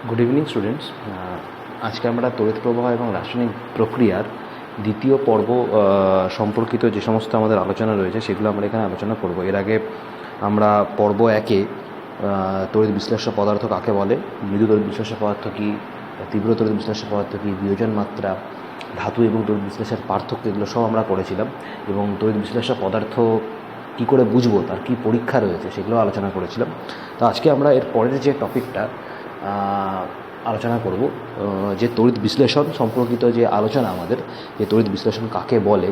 Good evening students. আজকে আমরা তড়িৎ প্রবাহ এবং রাসায়নিক প্রক্রিয়ার দ্বিতীয় পর্ব সম্পর্কিত যে সমস্ত আমাদের আলোচনা রয়েছে সেগুলো আমরা এখানে আলোচনা করব। এর আগে আমরা পর্ব একে তড়িৎ বিশ্লেষ্য পদার্থ কাকে বলে, মৃদু তড়িৎ বিশ্লেষ্য পদার্থ কী, তীব্র তড়িৎ বিশ্লেষ্য পদার্থ কী, বিয়োজন মাত্রা, ধাতু এবং তড়িৎ বিশ্লেষের পার্থক্য, এগুলো সব আমরা করেছিলাম। এবং তড়িৎ বিশ্লেষ্য পদার্থ কী করে বুঝবো, তার কী পরীক্ষা রয়েছে সেগুলো আলোচনা করেছিলাম। তো আজকে আমরা এর পরের যে টপিকটা আলোচনা করব, যে তড়িৎ বিশ্লেষণ সম্পর্কিত যে আলোচনা আমাদের, যে তড়িৎ বিশ্লেষণ কাকে বলে,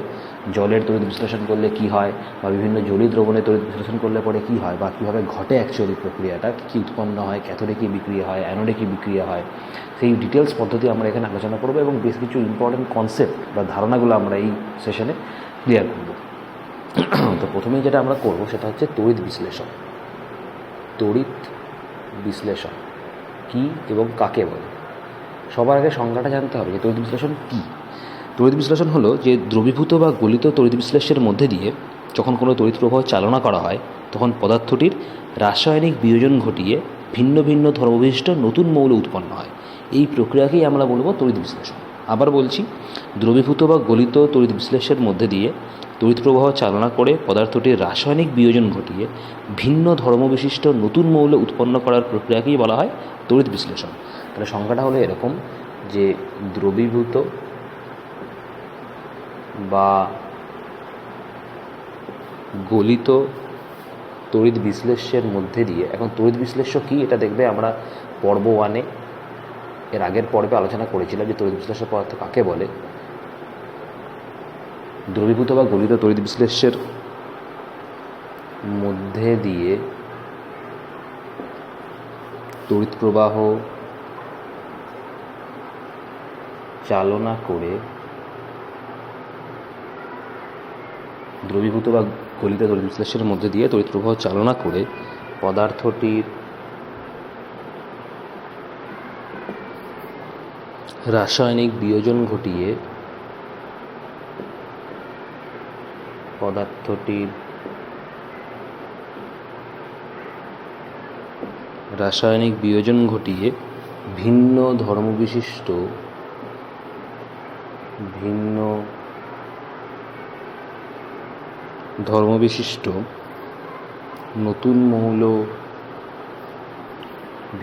জলের তড়িৎ বিশ্লেষণ করলে কি হয়, বা বিভিন্ন জলীয় দ্রবণে তড়িৎ বিশ্লেষণ করলে পরে কি হয়, বা কীভাবে ঘটে অ্যাকচুয়ালি প্রক্রিয়াটা, কী উৎপন্ন হয়, ক্যাথোডে কী বিক্রিয়া হয়, অ্যানোডে কী বিক্রিয়া হয়, সেই ডিটেলস পদ্ধতি আমরা এখানে আলোচনা করব এবং বেশ কিছু ইম্পর্টেন্ট কনসেপ্ট বা ধারণাগুলো আমরা এই সেশনে ক্লিয়ার করব। তো প্রথমেই যেটা আমরা করব সেটা হচ্ছে তড়িৎ বিশ্লেষণ। তড়িৎ বিশ্লেষণ কী এবং কাকে বলে? সবার আগে সংজ্ঞাটা জানতে হবে যে তড়িৎ বিশ্লেষণ কী। তড়িৎ বিশ্লেষণ হলো যে দ্রবীভূত বা গলিত তড়িৎ বিশ্লেষণের মধ্যে দিয়ে যখন কোনো তড়িৎ প্রবাহ চালনা করা হয় তখন পদার্থটির রাসায়নিক বিয়োজন ঘটিয়ে ভিন্ন ভিন্ন ধর্মবিশিষ্ট নতুন মৌল উৎপন্ন হয়। এই প্রক্রিয়াকেই আমরা বলবো তড়িৎ বিশ্লেষণ। আবার বলছি, দ্রবীভূত বা গলিত তড়িৎ বিশ্লেষণের মধ্যে দিয়ে তড়িৎ প্রবাহ চালনা করে পদার্থটির রাসায়নিক বিয়োজন ঘটিয়ে ভিন্ন ধর্মবিশিষ্ট নতুন মৌল উৎপন্ন করার প্রক্রিয়াকেই বলা হয় তড়িৎ বিশ্লেষণ। তাহলে সংজ্ঞাটা হলো এরকম যে দ্রবীভূত বা গলিত তড়িৎ বিশ্লেষ্যের মধ্যে দিয়ে, এখন তড়িৎ বিশ্লেষ্য কী এটা দেখবে আমরা পর্ব 1-এ এর আগের পর্বে আলোচনা করেছিলাম যে তড়িৎ বিশ্লেষ্য পদার্থ কাকে বলে। দ্রবীভূত বা গলিত তড়িৎ বিশ্লেষ্যের মধ্যে দিয়ে তড়িৎ প্রবাহ চালনা করে, দ্রবীভূত বা গলিত তড়িৎ বিশ্লেষণের মধ্যে দিয়ে তড়িৎ প্রবাহ চালনা করে পদার্থটির রাসায়নিক বিয়োজন ঘটিয়ে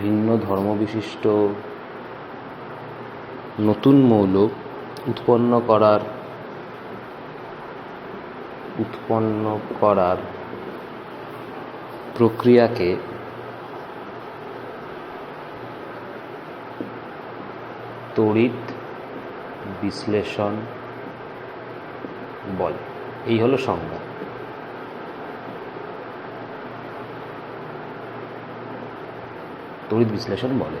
ভিন্ন ধর্মবিশিষ্ট নতুন মৌল উৎপন্ন করার প্রক্রিয়াকে তড়িৎ বিশ্লেষণ বলে। এই হলো সংজ্ঞা। তড়িৎ বিশ্লেষণ বলে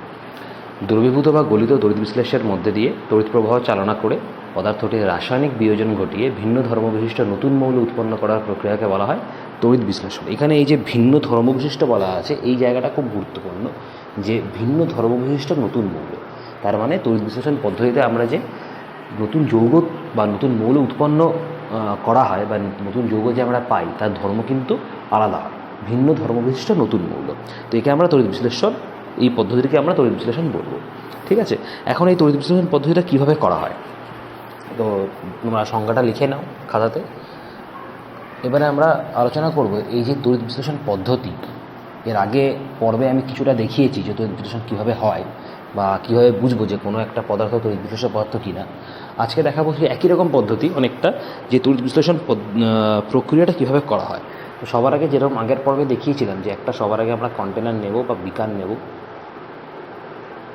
দ্রবীভূত বা গলিত তড়িৎ বিশ্লেষণের মধ্যে দিয়ে তড়িৎ প্রবাহ চালনা করে পদার্থটির রাসায়নিক বিয়োজন ঘটিয়ে ভিন্ন ধর্মবিশিষ্ট নতুন মৌল উৎপন্ন করার প্রক্রিয়াকে বলা হয় তড়িৎ বিশ্লেষণ। এখানে এই যে ভিন্ন ধর্মবিশিষ্ট বলা আছে, এই জায়গাটা খুব গুরুত্বপূর্ণ, যে ভিন্ন ধর্মবিশিষ্ট নতুন মৌল। তার মানে তড়িৎ বিশ্লেষণ পদ্ধতিতে আমরা যে নতুন যৌগ বা নতুন মৌল উৎপন্ন করা হয় বা নতুন যৌগ যে আমরা পাই তার ধর্ম কিন্তু আলাদা হয়, ভিন্ন ধর্মবিশিষ্ট নতুন মৌল। তো একে আমরা তড়িৎ বিশ্লেষণ, এই পদ্ধতিকে আমরা তড়িৎ বিশ্লেষণ বলবো। ঠিক আছে, এখন এই তড়িৎ বিশ্লেষণ পদ্ধতিটা কীভাবে করা হয়, তো তোমরা সংজ্ঞাটা লিখে নাও খাতাতে। এবারে আমরা আলোচনা করব এই যে তড়িৎ বিশ্লেষণ পদ্ধতি। এর আগে পর্বে আমি কিছুটা দেখিয়েছি যে তড়িৎ বিশ্লেষণ কীভাবে হয় বা কীভাবে বুঝবো যে কোনো একটা পদার্থ তড়িৎ বিশ্লেষ্য পদার্থ কিনা। আজকে দেখাবো যে একই রকম পদ্ধতি অনেকটা, যে তড়িৎ বিশ্লেষণ প্রক্রিয়াটা কীভাবে করা হয়। তো সবার আগে যেরকম আগের পর্বে দেখিয়েছিলাম যে একটা সবার আগে আমরা কন্টেনার নেব বা বিকার নেব,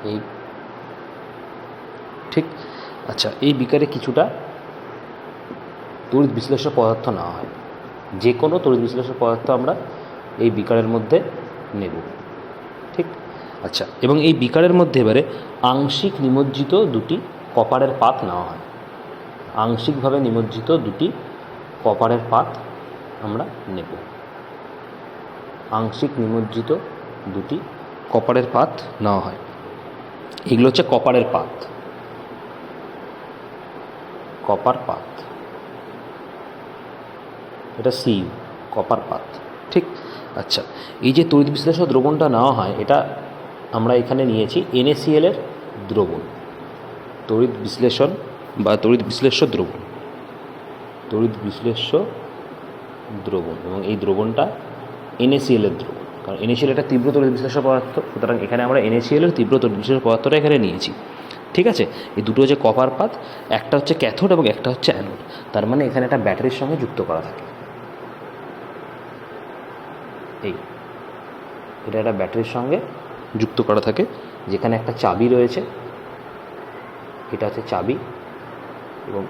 এই ঠিক। আচ্ছা, এই বিকারে কিছুটা তড়িৎ বিশ্লেষ্য পদার্থ নেওয়া হয়, যে কোনো তড়িৎ বিশ্লেষ্য পদার্থ আমরা এই বিকারের মধ্যে নেব, ঠিক। আচ্ছা, এবং এই বিকারের মধ্যে এবারে আংশিক নিমজ্জিত দুটি কপারের পাত নেওয়া হয়। আংশিকভাবে নিমজ্জিত দুটি কপারের পাত আমরা নেব। আংশিক নিমজ্জিত দুটি কপারের পাত নেওয়া হয়। এগুলো হচ্ছে কপারের পাত, কপার পাত, এটা সিইউ, কপার পাত, ঠিক। আচ্ছা, এই যে তড়িৎ বিশ্লেষ্য দ্রবণটা নেওয়া হয় এটা আমরা এখানে নিয়েছি NaCl এর দ্রবণ, তড়িৎ বিশ্লেষণ বা তড়িৎ বিশ্লেষ্য দ্রবণ, তড়িৎ বিশ্লেষ্য দ্রবণ, এবং এই দ্রবণটা NaCl এর দ্রবণ, কারণ NaCl একটা তীব্র তড়িৎ বিশ্লেষ্য পদার্থ, সুতরাং এখানে আমরা NaCl এর তীব্র তড়িৎ বিশ্লেষ্য পদার্থটা এখানে নিয়েছি। ঠিক আছে, এই দুটো হচ্ছে কপার পাত, একটা হচ্ছে ক্যাথোড এবং একটা হচ্ছে অ্যানোড। তার মানে এখানে একটা ব্যাটারির সঙ্গে যুক্ত করা থাকে, এটা একটা ব্যাটারির সঙ্গে যুক্ত করা থাকে, যেখানে একটা চাবি রয়েছে, এটা হচ্ছে চাবি, এবং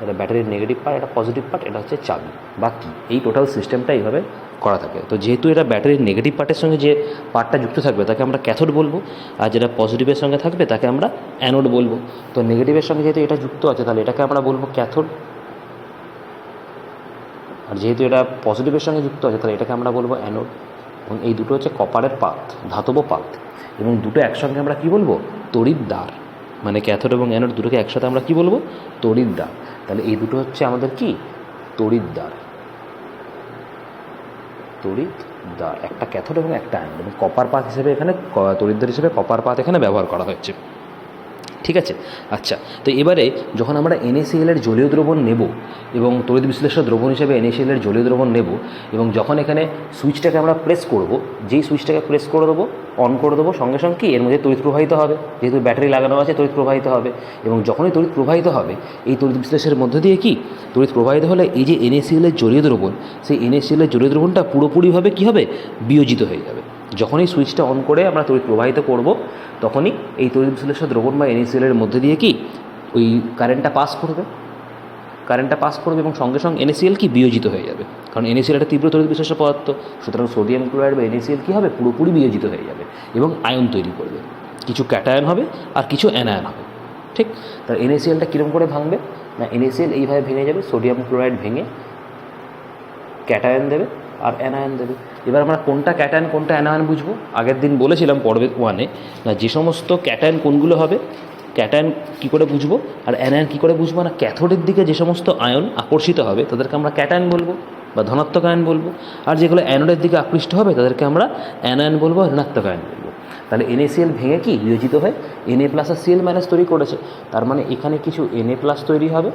এটা ব্যাটারির নেগেটিভ পার্ট, এটা পজিটিভ পার্ট, এটা হচ্ছে চাবি বা কি, এই টোটাল সিস্টেমটা এইভাবে করা থাকে। তো যেহেতু এটা ব্যাটারির নেগেটিভ পার্টের সঙ্গে যে পার্টটা যুক্ত থাকবে তাকে আমরা ক্যাথোড বলবো, আর যেটা পজিটিভের সঙ্গে থাকবে তাকে আমরা অ্যানোড বলবো। তো নেগেটিভের সঙ্গে যেহেতু এটা যুক্ত আছে তাহলে এটাকে আমরা বলবো ক্যাথোড, আর যেহেতু এটা পজিটিভের সঙ্গে যুক্ত আছে তাহলে এটাকে আমরা বলবো অ্যানোড। এবং এই দুটো হচ্ছে কপারের পাত, ধাতব পাত, এবং দুটো একসঙ্গে আমরা কি বলবো, তড়িৎদ্বার। মানে ক্যাথোড এবং অ্যানোড দুটোকে একসাথে আমরা কি বলবো, তড়িৎদ্বার। তাহলে এই দুটো হচ্ছে আমাদের কি, তড়িৎদ্বার, তড়িৎদ্বার, একটা ক্যাথোড এবং একটা অ্যানোড, এবং কপার পাত হিসেবে এখানে তড়িৎদ্বার হিসেবে কপার পাত এখানে ব্যবহার করা হয়েছে। ঠিক আছে, আচ্ছা, তো এবারে যখন আমরা NaCl এর জলীয় দ্রবণ নেব এবং তড়িৎ বিশ্লেষ্য দ্রবণ হিসেবে NaCl এর জলীয় দ্রবণ নেব, এবং যখন এখানে সুইচটাকে আমরা প্রেস করব, যেই সুইচটাকে প্রেস করে দেবো, অন করে দেবো, সঙ্গে সঙ্গে কি এর মধ্যে তড়িৎ প্রবাহিত হবে, যেহেতু ব্যাটারি লাগানো আছে তড়িৎ প্রবাহিত হবে। এবং যখনই তড়িৎ প্রবাহিত হবে এই তড়িৎ বিশ্লেষের মধ্যে দিয়ে কি তড়িৎ প্রবাহিত হলে এই যে NaCl এর জলীয় দ্রবণ, সেই NaCl এর জলীয় দ্রবণটা পুরোপুরিভাবে কী হবে, বিয়োজিত হয়ে যাবে। যখনই সুইচটা অন করে আমরা তড়িৎ প্রবাহিত করব তখনই এই তড়িৎ বিশ্লেষ্য দ্রবণ বা NaCl এর মধ্যে দিয়ে কি ওই কারেন্টটা পাস করবে, এবং সঙ্গে সঙ্গে NaCl কি বিয়োজিত হয়ে যাবে, কারণ NaCl একটা তীব্র তড়িৎ বিশ্লেষ্য পদার্থ, সুতরাং সোডিয়াম ক্লোরাইড বা NaCl কী হবে, পুরোপুরি বিয়োজিত হয়ে যাবে এবং আয়ন তৈরি করবে, কিছু ক্যাটায়ন হবে আর কিছু অ্যানায়ন হবে। ঠিক, তাহলে NaClটা কীরকম করে ভাঙবে না, NaCl এইভাবে ভেঙে যাবে, সোডিয়াম ক্লোরাইড ভেঙে ক্যাটায়ন দেবে আর অ্যানায়ন দেবে। এবার আমরা কোনটা ক্যাটায়ন কোনটা অ্যানায়ন বুঝবো। আগের দিন বলেছিলাম পর্বে 1-এ না, যে সমস্ত ক্যাটায়ন কোনগুলো হবে, ক্যাটায়ন কী করে বুঝবো আর অ্যানায়ন কী করে বুঝবো না, ক্যাথোডের দিকে যে সমস্ত আয়ন আকর্ষিত হবে তাদেরকে আমরা ক্যাটায়ন বলবো বা ধনাত্মক আয়ন বলবো, আর যেগুলো অ্যানোডের দিকে আকৃষ্ট হবে তাদেরকে আমরা অ্যানায়ন বলবো, ঋণাত্মক আয়ন বলবো। তাহলে NaCl ভেঙে কি বিয়োজিত হয় Na প্লাস আর Cl মাইনাস তৈরি করেছে, তার মানে এখানে কিছু Na প্লাস তৈরি হবে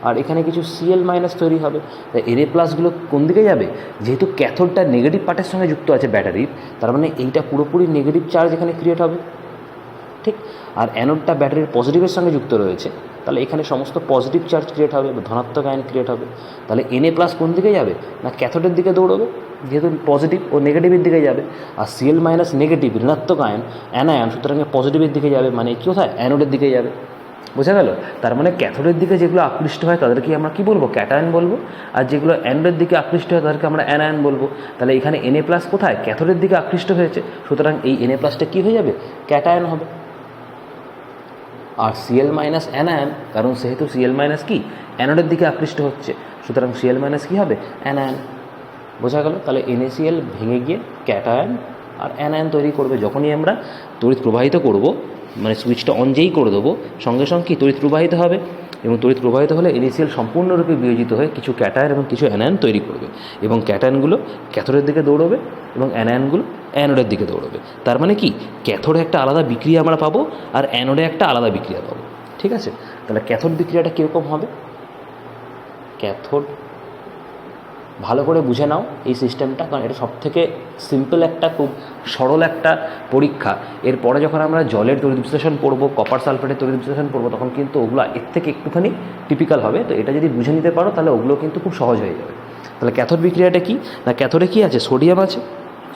আর এখানে কিছু Cl মাইনাস তৈরি হবে। তাই Na প্লাসগুলো কোন দিকে যাবে, যেহেতু ক্যাথোডটা নেগেটিভ পার্টের সঙ্গে যুক্ত আছে ব্যাটারির, তার মানে এইটা পুরোপুরি নেগেটিভ চার্জ এখানে ক্রিয়েট হবে। ঠিক, আর অ্যানোডটা ব্যাটারির পজিটিভের সঙ্গে যুক্ত রয়েছে, তাহলে এখানে সমস্ত পজিটিভ চার্জ ক্রিয়েট হবে বা ধনাত্মক আয়ন ক্রিয়েট হবে। তাহলে Na প্লাস কোন দিকে যাবে না, ক্যাথোডের দিকে দৌড়বে, যেহেতু পজিটিভ ও নেগেটিভের দিকে যাবে, আর Cl মাইনাস নেগেটিভ ঋণাত্মক আয়ন অ্যানায়ন, সুতরাং পজিটিভের দিকে যাবে, মানে কি কোথায়, অ্যানোডের দিকে যাবে। বোঝা গেল? তার মানে ক্যাথোডের দিকে যেগুলো আকৃষ্ট হয় তাদেরকে আমরা কি বলবো, ক্যাটায়ন বলবো, আর যেগুলো অ্যানোডের দিকে আকৃষ্ট হয় তাদেরকে আমরা অ্যানায়ন বলবো। তাহলে এখানে Na প্লাস কোথায়, ক্যাথোডের দিকে আকৃষ্ট হয়েছে, সুতরাং এই Na প্লাসটা কী হয়ে যাবে, ক্যাটায়ন হবে। আর Cl মাইনাস অ্যানায়ন, কারণ সেহেতু Cl মাইনাস কি অ্যানোডের দিকে আকৃষ্ট হচ্ছে, সুতরাং Cl মাইনাস কী হবে, অ্যানায়ন। বোঝা গেল? তাহলে NaCl ভেঙে গিয়ে ক্যাটায়ন আর অ্যানায়ন তৈরি করবে। যখনই আমরা তড়িৎ প্রবাহিত করব, মানে সুইচটা অন যেই করে দেবো, সঙ্গে সঙ্গে কি তড়িৎ প্রবাহিত হবে, এবং তড়িৎ প্রবাহিত হলে NaCl সম্পূর্ণরূপে বিয়োজিত হয়ে কিছু ক্যাটায়ন এবং কিছু অ্যানায়ন তৈরি করবে, এবং ক্যাটায়নগুলো ক্যাথোডের দিকে দৌড়বে এবং অ্যানায়নগুলো অ্যানোডের দিকে দৌড়বে। তার মানে কি, ক্যাথোডে একটা আলাদা বিক্রিয়া আমরা পাবো আর অ্যানোডে একটা আলাদা বিক্রিয়া পাবো। ঠিক আছে, তাহলে ক্যাথোড বিক্রিয়াটা কীরকম হবে, ক্যাথোড ভালো করে বুঝে নাও এই সিস্টেমটা, কারণ এটা সবথেকে সিম্পল একটা, খুব সরল একটা পরীক্ষা। এরপরে যখন আমরা জলের তড়িৎ বিশ্লেষণ পড়বো, কপার সালফেটের তড়িৎ বিশ্লেষণ পড়বো, তখন কিন্তু ওগুলো এর থেকে একটুখানি টিপিক্যাল হবে। তো এটা যদি বুঝে নিতে পারো তাহলে ওগুলো কিন্তু খুব সহজ হয়ে যাবে। তাহলে ক্যাথোড বিক্রিয়াটা কি না, ক্যাথোডে কী আছে, সোডিয়াম আছে,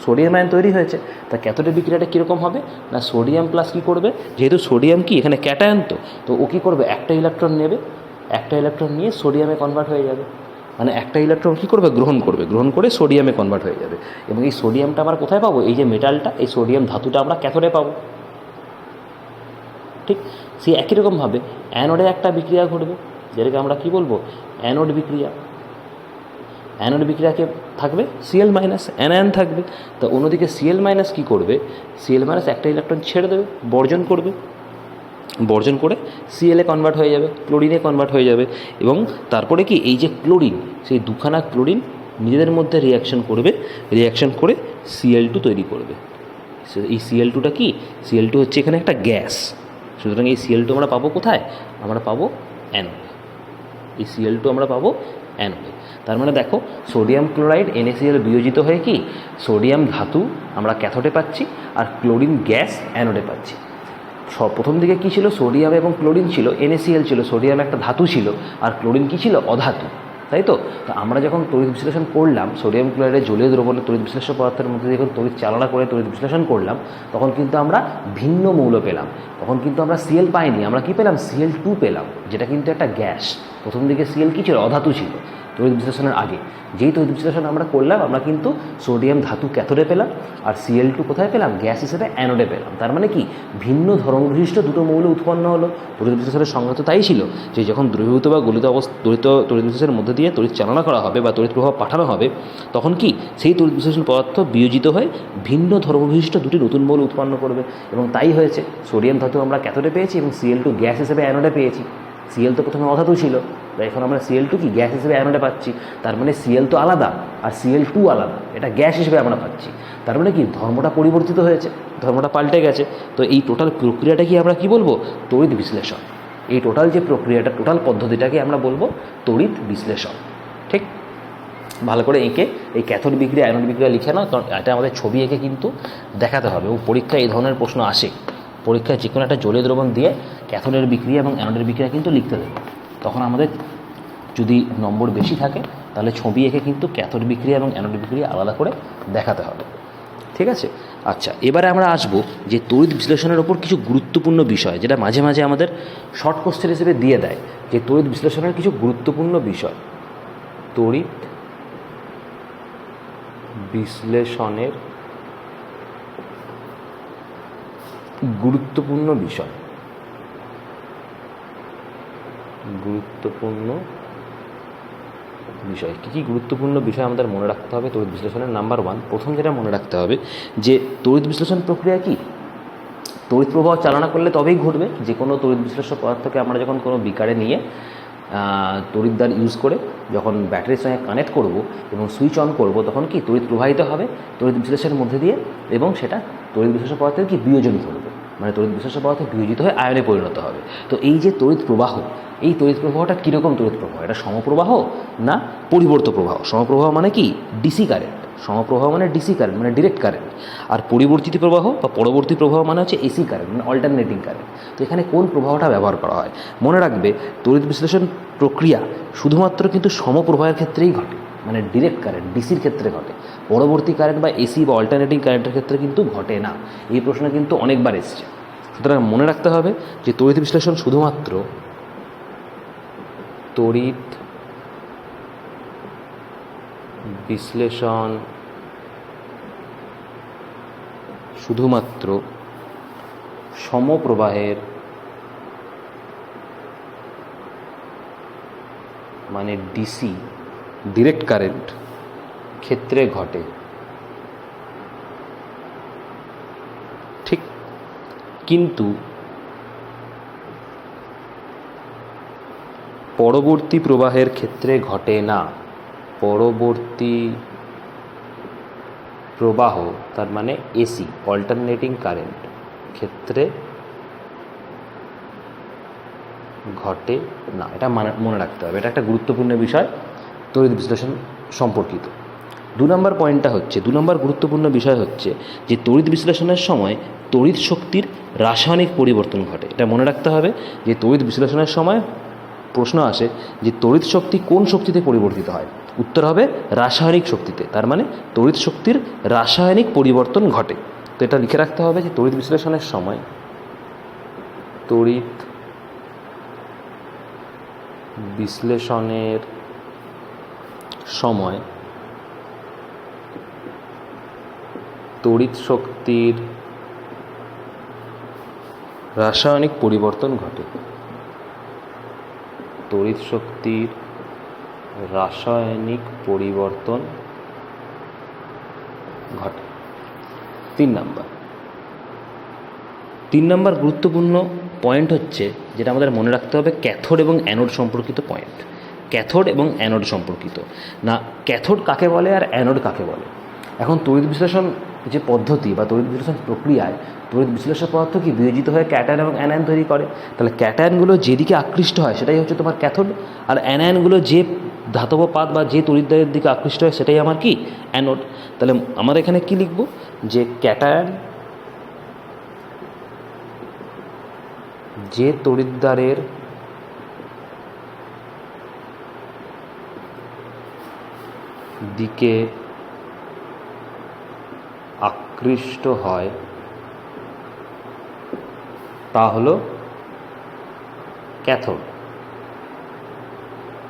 সোডিয়াম আয়ন তৈরি হয়েছে। তা ক্যাথোডের বিক্রিয়াটা কীরকম হবে না, সোডিয়াম প্লাস কী করবে, যেহেতু সোডিয়াম কি এখানে ক্যাটায়ন, তো ও কী করবে, একটা ইলেকট্রন নেবে, একটা ইলেকট্রন নিয়ে সোডিয়ামে কনভার্ট হয়ে যাবে, মানে একটা ইলেকট্রন কী করবে, গ্রহণ করে সোডিয়ামে কনভার্ট হয়ে যাবে। এবং এই সোডিয়ামটা আমরা কোথায় পাবো, এই যে মেটালটা, এই সোডিয়াম ধাতুটা আমরা ক্যাথোডে পাবো। ঠিক, সেই একই রকমভাবে অ্যানোডে একটা বিক্রিয়া ঘটবে, যেটাকে আমরা কী বলবো, অ্যানোড বিক্রিয়া। অ্যানোড বিক্রিয়াকে থাকবে Cl মাইনাস, অ্যানায়ন থাকবে। তো অন্যদিকে Cl মাইনাস কী করবে, Cl মাইনাস একটা ইলেকট্রন ছেড়ে দেবে, বর্জন করে Cl-এ কনভার্ট হয়ে যাবে, ক্লোরিনে কনভার্ট হয়ে যাবে। এবং তারপরে কি, এই যে ক্লোরিন, সেই দুখানা ক্লোরিন নিজেদের মধ্যে রিয়াকশন করে Cl2 তৈরি করবে। এই Cl2টা কি, Cl2 হচ্ছে এখানে একটা গ্যাস। সুতরাং এই Cl2 আমরা পাবো কোথায়, আমরা পাবো অ্যানোডে। এই Cl2 আমরা পাবো অ্যানোডে। তার মানে দেখো সোডিয়াম ক্লোরাইড NaCl বিয়োজিত হয়ে কি সোডিয়াম ধাতু আমরা ক্যাথোডে পাচ্ছি, আর ক্লোরিন গ্যাস অ্যানোডে পাচ্ছি। প্রথম দিকে কী ছিল, সোডিয়াম এবং ক্লোরিন ছিল, NaCl ছিল, সোডিয়াম একটা ধাতু ছিল, আর ক্লোরিন কী ছিল, অধাতু, তাই তো। তো আমরা যখন তড়িৎ বিশ্লেষণ করলাম, সোডিয়াম ক্লোরাইডের জলীয় দ্রবণে তড়িৎ বিশ্লেষ্য পদার্থের মধ্যে যখন তড়িৎ চালনা করে তড়িৎ বিশ্লেষণ করলাম, তখন কিন্তু আমরা ভিন্ন মৌল পেলাম। তখন কিন্তু আমরা Cl পাইনি, আমরা কি পেলাম, Cl2 পেলাম, যেটা কিন্তু একটা গ্যাস। প্রথম দিকে Cl কী ছিল, অধাতু ছিল তড়িৎ বিশ্লেষণের আগে। যেই তড়িৎ বিশ্লেষণ আমরা করলাম, আমরা কিন্তু সোডিয়াম ধাতু ক্যাথোডে পেলাম, আর Cl2 কোথায় পেলাম, গ্যাস হিসেবে অ্যানোডে পেলাম। তার মানে কি ভিন্ন ধর্মবিশিষ্ট দুটো মৌল উৎপন্ন হলো। তড়িৎ বিশ্লেষণের সংজ্ঞা তো তাই ছিল যে যখন দ্রবীভূত বা গলিত তড়িৎ বিশ্লেষণের মধ্যে দিয়ে তড়িৎ চালনা করা হবে বা তড়িৎ প্রবাহ পাঠানো হবে, তখন কি সেই তড়িৎ বিশ্লেষণ পদার্থ বিয়োজিত হয়ে ভিন্ন ধর্মবিশিষ্ট দুটি নতুন মৌল উৎপন্ন করবে। এবং তাই হয়েছে, সোডিয়াম ধাতু আমরা ক্যাথোডে পেয়েছি এবং Cl2 গ্যাস হিসেবে অ্যানোডে পেয়েছি। Cl তো প্রথমে অধাতু ছিল, তাই এখন আমরা Cl2 কি গ্যাস হিসেবে অ্যানোডে পাচ্ছি। তার মানে Cl তো আলাদা আর Cl2 আলাদা, এটা গ্যাস হিসেবে আমরা পাচ্ছি। তার মানে কি ধর্মটা পরিবর্তিত হয়েছে, ধর্মটা পাল্টে গেছে। তো এই টোটাল প্রক্রিয়াটা কি আমরা কি বলবো, তড়িৎ বিশ্লেষণ। এই টোটাল যে প্রক্রিয়াটা, টোটাল পদ্ধতিটাকে আমরা বলবো তড়িৎ বিশ্লেষণ। ঠিক, ভালো করে এঁকে এই ক্যাথোড বিক্রিয়া অ্যানোড বিক্রিয়া লিখে নাও, কারণ এটা আমাদের ছবি এঁকে কিন্তু দেখাতে হবে। এবং পরীক্ষায় এই ধরনের প্রশ্ন আসে, পরীক্ষায় যে কোনো একটা জলীয় দ্রবণ দিয়ে ক্যাথোডের বিক্রিয়া এবং অ্যানোডের বিক্রিয়া কিন্তু লিখতে দেবে। তখন আমাদের যদি নম্বর বেশি থাকে, তাহলে ছবি এঁকে কিন্তু ক্যাথোড বিক্রিয়া এবং অ্যানোড বিক্রিয়া আলাদা করে দেখাতে হবে। ঠিক আছে, আচ্ছা, এবারে আমরা আসবো যে তড়িৎ বিশ্লেষণের ওপর কিছু গুরুত্বপূর্ণ বিষয়, যেটা মাঝে মাঝে আমাদের শর্ট কোশ্চেন হিসেবে দিয়ে দেয়, যে তড়িৎ বিশ্লেষণের কিছু গুরুত্বপূর্ণ বিষয়। তড়িৎ বিশ্লেষণের গুরুত্বপূর্ণ বিষয়, কী কী গুরুত্বপূর্ণ বিষয় আমাদের মনে রাখতে হবে তড়িৎ বিশ্লেষণের। নাম্বার 1, প্রথম যেটা মনে রাখতে হবে যে তড়িৎ বিশ্লেষণ প্রক্রিয়া কি, তড়িৎ প্রবাহ চালনা করলে তবেই ঘটবে। যে কোনো তড়িৎ বিশ্লেষ্য পদার্থকে আমরা যখন কোনো বিকারে নিয়ে তড়িৎদ্বার ইউজ করে যখন ব্যাটারির সঙ্গে কানেক্ট করব এবং সুইচ অন করব, তখন কি তড়িৎ প্রবাহিত হবে তড়িৎ বিশ্লেষণের মধ্যে দিয়ে, এবং সেটা তড়িৎ বিশ্লেষ্য পদার্থের কি বিয়োজন করবে, মানে তড়িৎ বিশ্লেষ্য পদার্থ বিয়োজিত হয়ে আয়নে পরিণত হবে। তো এই যে তড়িৎ প্রবাহ, এই তড়িৎ প্রবাহটা কীরকম তড়িৎ প্রবাহ, এটা সমপ্রবাহ না পরিবর্ত প্রবাহ। সমপ্রবাহ মানে কি ডিসি কারেন্ট, সমপ্রবাহ মানে ডিসি কারেন্ট মানে ডিরেক্ট কারেন্ট, আর পরিবর্তিত প্রবাহ বা পরবর্তী প্রবাহ মানে হচ্ছে এসি কারেন্ট মানে অল্টারনেটিং কারেন্ট। তো এখানে কোন প্রবাহটা ব্যবহার করা হয়, মনে রাখবে তড়িৎ বিশ্লেষণ প্রক্রিয়া শুধুমাত্র কিন্তু সমপ্রবাহের ক্ষেত্রেই ঘটে, মানে ডিরেক্ট কারেন্ট ডিসির ক্ষেত্রে ঘটে। পরবর্তী কারেন্ট বা এসি বা অল্টারনেটিং কারেন্টের ক্ষেত্রে কিন্তু ঘটে না। এই প্রশ্ন কিন্তু অনেকবার এসছে। সুতরাং মনে রাখতে হবে যে তড়িৎ বিশ্লেষণ শুধুমাত্র সমপ্রবাহের মানে ডিসি ডিরেক্ট কারেন্ট ক্ষেত্রে ঘটে। ঠিক, কিন্তু পরবর্তী প্রবাহের ক্ষেত্রে ঘটে না। পরবর্তী প্রবাহ তার মানে এসি অল্টারনেটিং কারেন্ট ক্ষেত্রে ঘটে না, এটা মনে রাখতে হবে। এটা একটা গুরুত্বপূর্ণ বিষয় তড়িৎ বিশ্লেষণ সম্পর্কিত। 2 নম্বর পয়েন্টটা হচ্ছে, 2 নম্বর গুরুত্বপূর্ণ বিষয় হচ্ছে যে তড়িৎ বিশ্লেষণের সময় তড়িৎ শক্তির রাসায়নিক পরিবর্তন ঘটে। এটা মনে রাখতে হবে যে তড়িৎ বিশ্লেষণের সময় প্রশ্ন আসে যে তড়িৎ শক্তি কোন শক্তিতে পরিবর্তিত হয়, উত্তর হবে রাসায়নিক শক্তিতে। তার মানে তড়িৎ শক্তির রাসায়নিক পরিবর্তন ঘটে। তো এটা লিখে রাখতে হবে যে তড়িৎ বিশ্লেষণের সময় তড়িৎ শক্তির রাসায়নিক পরিবর্তন ঘটে। তড়িৎ শক্তির রাসায়নিক পরিবর্তন ঘটে। 3 নম্বর গুরুত্বপূর্ণ পয়েন্ট হচ্ছে, যেটা আমাদের মনে রাখতে হবে, ক্যাথোড এবং অ্যানোড সম্পর্কিত পয়েন্ট। ক্যাথোড এবং অ্যানোড সম্পর্কিত না, ক্যাথোড কাকে বলে আর অ্যানোড কাকে বলে। এখন তড়িৎ বিশ্লেষণ যে পদ্ধতি বা তড়িৎ বিশ্লেষণ প্রক্রিয়ায় তড়িৎ বিশ্লেষক পদার্থ কি বিয়োজিত হয়ে ক্যাটায়ন এবং অ্যানায়ন তৈরি করে। তাহলে ক্যাটায়নগুলো যেদিকে আকৃষ্ট হয় সেটাই হচ্ছে তোমার ক্যাথোড, আর অ্যানায়নগুলো যে ধাতব পাত বা যে তড়িৎদ্বারের দিকে আকৃষ্ট হয় সেটাই আমার কি অ্যানোড। তাহলে আমরা এখানে কি লিখব, যে ক্যাটায়ন যে তড়িৎদ্বারের দিকে আকৃষ্ট হয় তা হলো ক্যাথোড, এবং অ্যানায়ন যে তড়িৎদ্বারের দিকে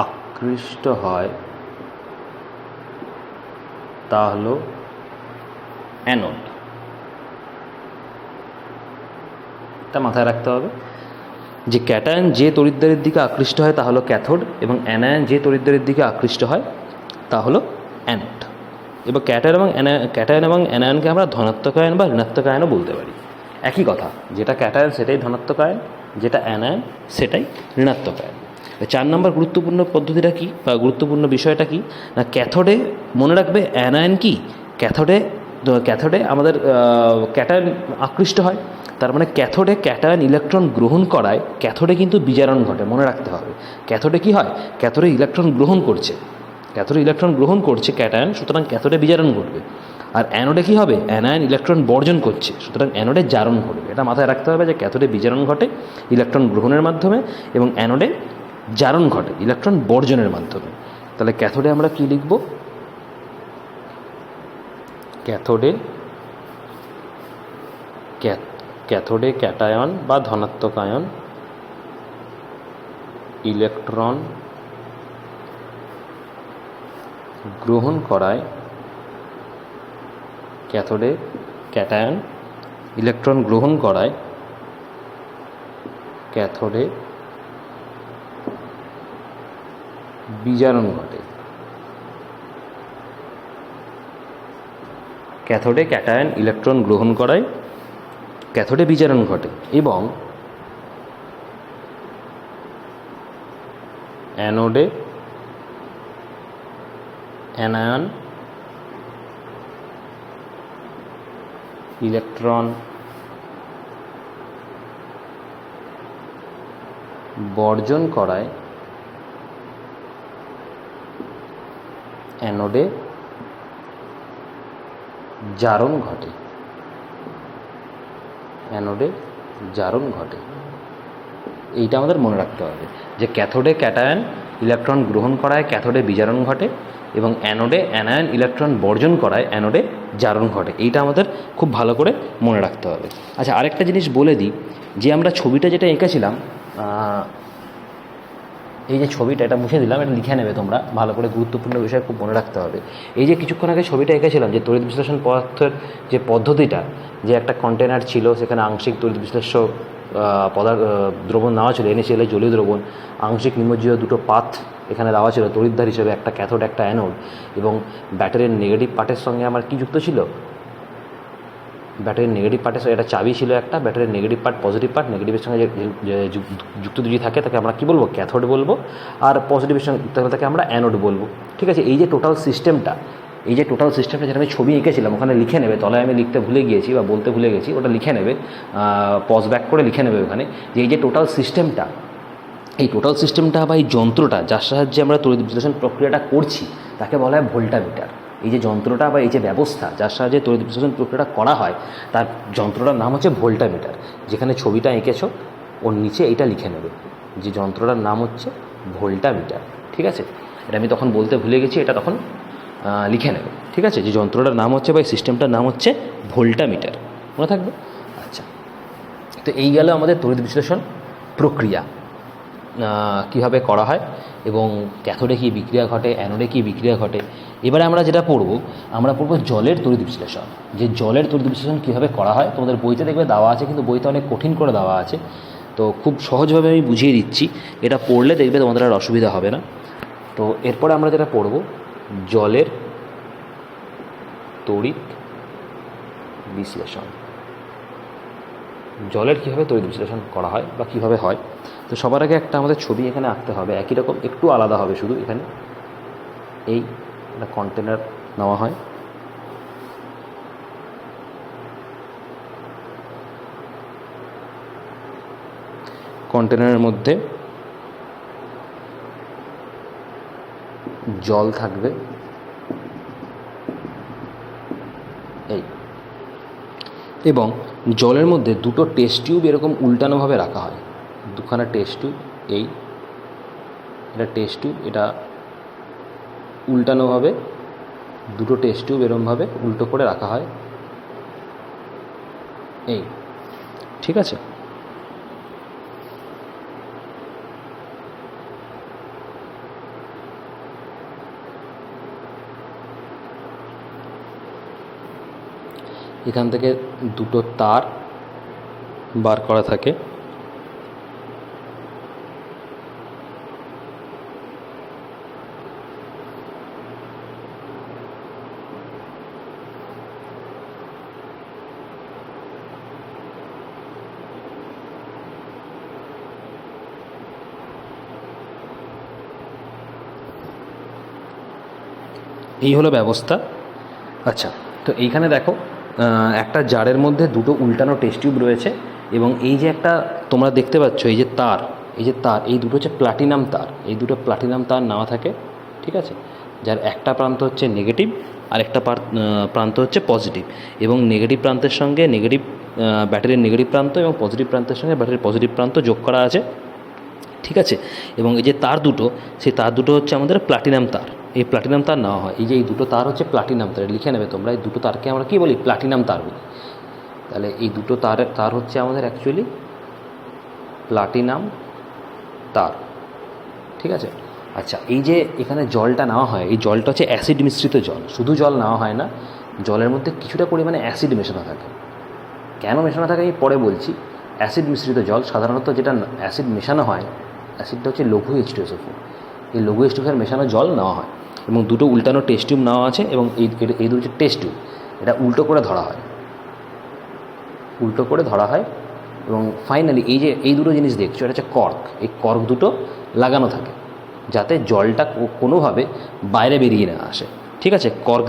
আকৃষ্ট হয় তা হলো অ্যানোড। এটা মাথায় রাখতে হবে যে ক্যাটায়ন যে তড়িৎদ্বারের দিকে আকৃষ্ট হয় তা হলো ক্যাথোড, এবং অ্যানায়ন যে তড়িৎদ্বারের দিকে আকৃষ্ট হয় তা হলো অ্যানোড। এবার ক্যাটায়ন এবং অ্যানায়নকে আমরা ধনাত্মক আয়ন বা ঋণাত্মক আয়নও বলতে পারি। একই কথা, যেটা ক্যাটায়ন সেটাই ধনাত্মক আয়ন, যেটা অ্যানায়ন সেটাই ঋণাত্মক আয়ন। 4 নম্বর গুরুত্বপূর্ণ পদ্ধতিটা কি বা গুরুত্বপূর্ণ বিষয়টা কি না, ক্যাথোডে মনে রাখবে অ্যানায়ন কি, ক্যাথোডে আমাদের ক্যাটায়ন আকৃষ্ট হয়, তার মানে ক্যাথোডে ক্যাটায়ন ইলেকট্রন গ্রহণ করায় ক্যাথোডে কিন্তু বিজারণ ঘটে, মনে রাখতে হবে। ক্যাথোডে কি হয়, ক্যাথোডে ইলেকট্রন গ্রহণ করছে ক্যাটায়ন, সুতরাং ক্যাথোডে বিজারণ ঘটবে। আর অ্যানোডে কী হবে, অ্যানায়ন ইলেকট্রন বর্জন করছে, সুতরাং অ্যানোডে জারণ ঘটবে। এটা মাথায় রাখতে হবে যে ক্যাথোডে বিজারণ ঘটে ইলেকট্রন গ্রহণের মাধ্যমে, এবং অ্যানোডে জারণ ঘটে ইলেকট্রন বর্জনের মাধ্যমে। তাহলে ক্যাথোডে আমরা কি লিখব, ক্যাথোডে ক্যাটায়ন বা ধনাত্মক আয়ন ইলেকট্রন গ্রহণ করায় ক্যাথোডে ক্যাটায়ন ইলেকট্রন গ্রহণ করায় ক্যাথোডে বিজারণ ঘটে। ক্যাথোডে ক্যাটায়ন ইলেকট্রন গ্রহণ করায় ক্যাথোডে বিজারণ ঘটে, এবং অ্যানোডে অ্যানায়ন ইলেকট্রন বর্জন করায় অ্যানোডে জারণ ঘটে। এইটা আমাদের মনে রাখতে হবে যে ক্যাথোডে ক্যাটায়ন ইলেকট্রন গ্রহণ করায় ক্যাথোডে বিজারণ ঘটে, এবং অ্যানোডে অ্যানায়ন ইলেকট্রন বর্জন করায় অ্যানোডে জারণ ঘটে। এইটা আমাদের খুব ভালো করে মনে রাখতে হবে। আচ্ছা, আরেকটা জিনিস বলে দিই, যে আমরা ছবিটা যেটা এঁকেছিলাম, এই যে ছবিটা, এটা মুছে দিলাম, এটা লিখে নেবে তোমরা ভালো করে, গুরুত্বপূর্ণ বিষয় খুব মনে রাখতে হবে। এই যে কিছুক্ষণ আগে ছবিটা এঁকেছিলাম, যে তড়িৎ বিশ্লেষণ পদার্থের যে পদ্ধতিটা, যে একটা কন্টেনার ছিল, সেখানে আংশিক তড়িৎ বিশ্লেষ্য দ্রবণ নেওয়া ছিল, NaCl জলীয় দ্রবণ, আংশিক নিমজ্জিত দুটো পাত এখানে দেওয়া ছিল তড়িৎদ্বার হিসেবে, একটা ক্যাথোড একটা অ্যানোড, এবং ব্যাটারির নেগেটিভ পার্টের সঙ্গে আমার কি যুক্ত ছিল, ব্যাটারির নেগেটিভ পার্টের সঙ্গে একটা চাবি ছিল, একটা ব্যাটারির নেগেটিভ পার্ট পজিটিভ পার্ট, নেগেটিভের সঙ্গে যে যুক্ত দুটি থাকে তাকে আমরা কী বলবো, ক্যাথোড বলবো, আর পজিটিভের সঙ্গে তাকে আমরা অ্যানোড বলবো। ঠিক আছে, এই যে টোটাল সিস্টেমটা যেটা আমি ছবি এঁকেছিলাম ওখানে লিখে নেবে, তলায় আমি লিখতে ভুলে গিয়েছি বা বলতে ভুলে গেছি, ওটা লিখে নেবে, পজ ব্যাক করে লিখে নেবে ওখানে, যে এই যে টোটাল সিস্টেমটা বা এই যন্ত্রটা যার সাহায্যে আমরা তড়িৎ বিশ্লেষণ প্রক্রিয়াটা করছি তাকে বলা হয় ভোল্টামিটার। এই যে যন্ত্রটা বা এই যে ব্যবস্থা যার সাহায্যে তড়িৎ বিশ্লেষণ প্রক্রিয়াটা করা হয়, তার যন্ত্রটার নাম হচ্ছে ভোল্টামিটার। যেখানে ছবিটা এঁকেছো ওর নিচে এইটা লিখে নেবে, যে যন্ত্রটার নাম হচ্ছে ভোল্টামিটার। ঠিক আছে, এটা আমি তখন বলতে ভুলে গেছি, এটা তখন লিখে নেবে। ঠিক আছে, যে যন্ত্রটার নাম হচ্ছে বা এই সিস্টেমটার নাম হচ্ছে ভোল্টামিটার, মনে থাকবে। আচ্ছা, তো এই গেল আমাদের তড়িৎ বিশ্লেষণ প্রক্রিয়া কীভাবে করা হয়, এবং ক্যাথোডে কী বিক্রিয়া ঘটে, অ্যানোডে কী বিক্রিয়া ঘটে। এবারে আমরা যেটা পড়বো, জলের তড়িৎ বিশ্লেষণ। যে জলের তড়িৎ বিশ্লেষণ কীভাবে করা হয় তোমাদের বইতে দেখবে দেওয়া আছে, কিন্তু বইতে অনেক কঠিন করে দেওয়া আছে, তো খুব সহজভাবে আমি বুঝিয়ে দিচ্ছি, এটা পড়লে দেখবে তোমাদের আর অসুবিধা হবে না। তো এরপরে আমরা যেটা পড়বো জলের তড়িৎ বিশ্লেষণ। জলের কীভাবে তড়িৎ বিশ্লেষণ করা হয় বা কীভাবে হয়, তো সবার আগে একটা আমাদের ছবি এখানে আঁকতে হবে, একই রকম একটু আলাদা হবে শুধু। এখানে এই একটা কন্টেনার নেওয়া হয়, কন্টেনারের মধ্যে জল থাকবে, এই, এবং জলের মধ্যে দুটো টেস্ট টিউব এরকম উল্টানোভাবে রাখা হয়, দুখানা টেস্ট টিউব, এই এটা টেস্ট টিউব, এটা উল্টানোভাবে দুটো টেস্ট টিউব এরকমভাবে উল্টো করে রাখা হয়, এই, ঠিক আছে। এখান থেকে দুটো তার বার করা থাকে, এই হলো ব্যবস্থা। আচ্ছা, তো এইখানে দেখো একটা জারের মধ্যে দুটো উল্টানো টেস্ট টিউব রয়েছে, এবং এই যে একটা তোমরা দেখতে পাচ্ছ এই যে তার, এই দুটো হচ্ছে প্লাটিনাম তার, এই দুটো প্লাটিনাম তার নেওয়া থাকে, ঠিক আছে, যার একটা প্রান্ত হচ্ছে নেগেটিভ আর একটা প্রান্ত হচ্ছে পজিটিভ, এবং নেগেটিভ প্রান্তের সঙ্গে ব্যাটারির নেগেটিভ প্রান্ত এবং পজিটিভ প্রান্তের সঙ্গে ব্যাটারির পজিটিভ প্রান্ত যোগ করা আছে, ঠিক আছে। এবং এই যে তার দুটো, সেই তার দুটো হচ্ছে আমাদের প্লাটিনাম তার, এই প্লাটিনাম তার নেওয়া হয়। এই যে এই দুটো তার হচ্ছে প্লাটিনাম তার, লিখে নেবে তোমরা, এই দুটো তারকে আমরা কী বলি? প্লাটিনাম তার বলি। তাহলে এই দুটো তার হচ্ছে আমাদের অ্যাকচুয়ালি প্লাটিনাম তার, ঠিক আছে। আচ্ছা, এই যে এখানে জলটা নেওয়া হয়, এই জলটা হচ্ছে অ্যাসিড মিশ্রিত জল, শুধু জল নেওয়া হয় না, জলের মধ্যে কিছুটা পরিমাণে অ্যাসিড মেশানো থাকে। কেন মেশানো থাকে আমি পরে বলছি। অ্যাসিড মিশ্রিত জল, সাধারণত যেটা অ্যাসিড মেশানো হয়, অ্যাসিডটা হচ্ছে লঘু H2SO4, এই লঘু H2SO4 মেশানো জল নেওয়া হয়, এবং দুটো উল্টানো টেস্ট টিউব নেওয়া আছে, এবং এই দুটো টেস্ট টিউব এটা উল্টো করে ধরা হয়, এবং ফাইনালি এই দুটো জিনিস দেখছো, এটা হচ্ছে কর্ক, এই কর্ক দুটো লাগানো থাকে যাতে জলটা কোনোভাবে বাইরে বেরিয়ে না আসে, ঠিক আছে। কর্ক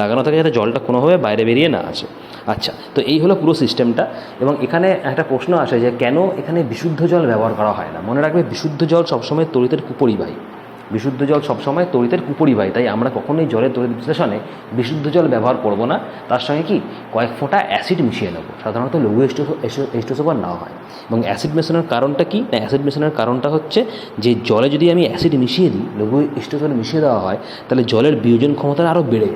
লাগানো থাকে যাতে জলটা কোনোভাবে বাইরে বেরিয়ে না আসে। আচ্ছা, তো এই হলো পুরো সিস্টেমটা। এবং এখানে একটা প্রশ্ন আসে যে কেন এখানে বিশুদ্ধ জল ব্যবহার করা হয় না। মনে রাখবে, বিশুদ্ধ জল সবসময় তড়িতের কুপরিবাহী, বিশুদ্ধ জল সবসময় তড়িতের কুপরিবাহী, তাই আমরা কখনোই জলের তড়িৎ বিশ্লেষণে বিশুদ্ধ জল ব্যবহার করব না, তার সঙ্গে কি কয়েক ফোঁটা অ্যাসিড মিশিয়ে নেব, সাধারণত লঘু H2SO4 নেওয়া হয়। এবং অ্যাসিড মেশানোর কারণটা কি না, অ্যাসিড মেশানোর কারণটা হচ্ছে যে জলে যদি আমি অ্যাসিড মিশিয়ে দিই, লঘু H2SO4 মিশিয়ে দেওয়া হয়, তাহলে জলের বিয়োজন ক্ষমতা আরও বেড়ে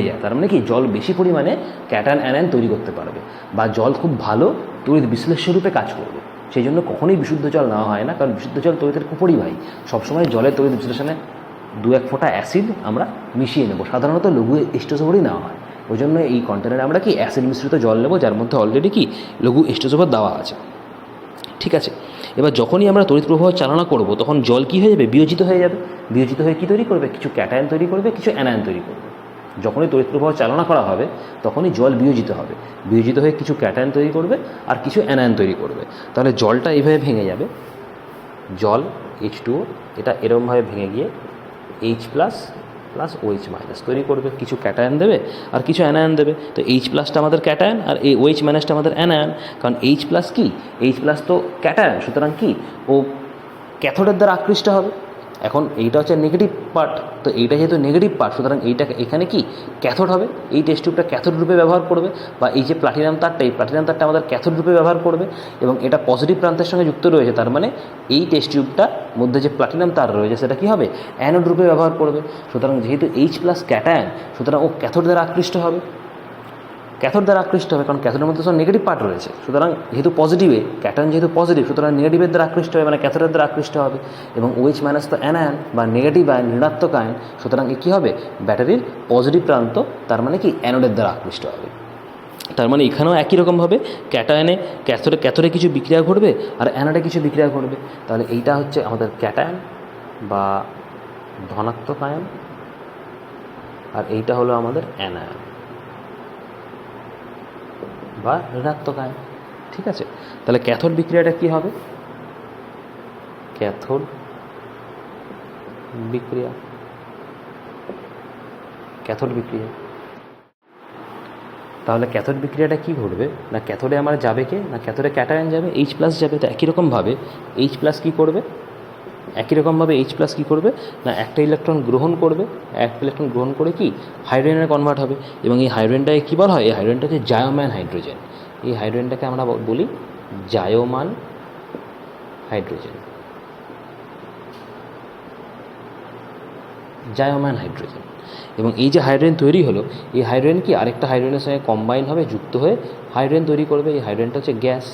যায়, তার মানে কি জল বেশি পরিমাণে ক্যাটায়ন অ্যানায়ন তৈরি করতে পারবে, বা জল খুব ভালো তড়িৎ বিশ্লেষ্য রূপে কাজ করবে। সেই জন্য কখনোই বিশুদ্ধ জল নেওয়া হয় না, কারণ বিশুদ্ধ জল তড়িতের কুপরিবাহী, সবসময় জলের তড়িৎ বিশ্লেষণে দু এক ফোঁটা অ্যাসিড আমরা মিশিয়ে নেব, সাধারণত লঘু H2SO4 নেওয়া হয়। ওই জন্য এই কন্টেনারে আমরা কি অ্যাসিড মিশ্রিত জল নেব, যার মধ্যে অলরেডি কি লঘু H2SO4 দেওয়া আছে, ঠিক আছে। এবার যখনই আমরা তড়িৎ প্রবাহ চালনা করব, তখন জল কী হয়ে যাবে? বিয়োজিত হয়ে যাবে। বিয়োজিত হয়ে কী তৈরি করবে? কিছু ক্যাটায়ন তৈরি করবে, কিছু অ্যানায়ন তৈরি করবে। যখনই তড়িৎ প্রবাহ চালনা করা হবে, তখনই জল বিয়োজিত হবে, বিয়োজিত হয়ে কিছু ক্যাটায়ন তৈরি করবে আর কিছু অ্যানায়ন তৈরি করবে। তাহলে জলটা এইভাবে ভেঙে যাবে, জল H2O এটা এরকমভাবে ভেঙে গিয়ে H+ প্লাস OH মাইনাস তৈরি করবে, কিছু ক্যাটায়ন দেবে আর কিছু অ্যানায়ন দেবে। তো H+টা আমাদের ক্যাটায়ন আর এই OH মাইনাসটা আমাদের অ্যানায়ন, কারণ H+ কি, H+ তো ক্যাটায়ন, সুতরাং কি ও ক্যাথোডের দ্বারা আকৃষ্ট হবে। এখন এইটা হচ্ছে নেগেটিভ পার্ট, তো এইটা যেহেতু নেগেটিভ পার্ট, সুতরাং এখানে কি ক্যাথোড হবে, এই টেস্ট টিউবটা ক্যাথোড রূপে ব্যবহার করবে, বা এই যে প্লাটিনাম তারটা, এই প্লাটিনাম তারটা আমাদের ক্যাথোড রূপে ব্যবহার করবে, এবং এটা পজিটিভ প্রান্তের সঙ্গে যুক্ত রয়েছে, তার মানে এই টেস্ট টিউবটার মধ্যে যে প্লাটিনাম তার রয়েছে সেটা কী হবে? অ্যানোড রূপে ব্যবহার করবে। সুতরাং যেহেতু H+ ক্যাটায়ন, সুতরাং ও ক্যাথোড দ্বারা আকৃষ্ট হবে, কারণ ক্যাথোডের মধ্যে তো নেগেটিভ পার্ট রয়েছে। সুতরাং যেহেতু পজিটিভে, ক্যাটায়ন যেহেতু পজিটিভ, সুতরাং নেগেটিভের দ্বারা আকৃষ্ট হবে, মানে ক্যাথোডের দ্বারা আকৃষ্ট হবে। এবং OH মাইনাস তো অ্যানায়ন বা নেগেটিভ আয়ন, ঋণাত্মক আয়ন, সুতরাং কী হবে? ব্যাটারির পজিটিভ প্রান্ত, তার মানে কি অ্যানোডের দ্বারা আকৃষ্ট হবে। তার মানে এখানেও একই রকমভাবে ক্যাটায়নে ক্যাথোডে কিছু বিক্রিয়া ঘটবে আর অ্যানোডে কিছু বিক্রিয়া ঘটবে। তাহলে এইটা হচ্ছে আমাদের ক্যাটায়ন বা ধনাত্মক আয়ন, আর এইটা হলো আমাদের অ্যানায়ন বা ঋণাত্মক আয়ন। ঠিক আছে, তাহলে ক্যাথোড বিক্রিয়াটা কি হবে? ক্যাথোড বিক্রিয়া, ক্যাথোড বিক্রিয়া। তাহলে ক্যাথোড বিক্রিয়াটা কী ঘটবে না, ক্যাথোডে আমার যাবে কে না, ক্যাথোডে ক্যাটায়ন যাবে, H+ যাবে। তো একই রকমভাবে H+ কী করবে, একই রকমভাবে H+ কী করবে না, একটা ইলেকট্রন গ্রহণ করবে, একটা ইলেকট্রন গ্রহণ করে কি হাইড্রোজেনে কনভার্ট হবে। এবং এই হাইড্রোজেনটাকে কী বলা হয়, এই হাইড্রোজেনটা হচ্ছে জায়োম্যান হাইড্রোজেন। এই হাইড্রোজেনটাকে আমরা বলি জায়োমান হাইড্রোজেন, জায়োম্যান হাইড্রোজেন। এবং এই যে হাইড্রোজেন তৈরি হলো, এই হাইড্রোজেন কি আরেকটা হাইড্রোজেনের সঙ্গে কম্বাইন হবে, যুক্ত হয়ে হাইড্রোজেন তৈরি করবে। এই হাইড্রোজেনটা হচ্ছে গ্যাস।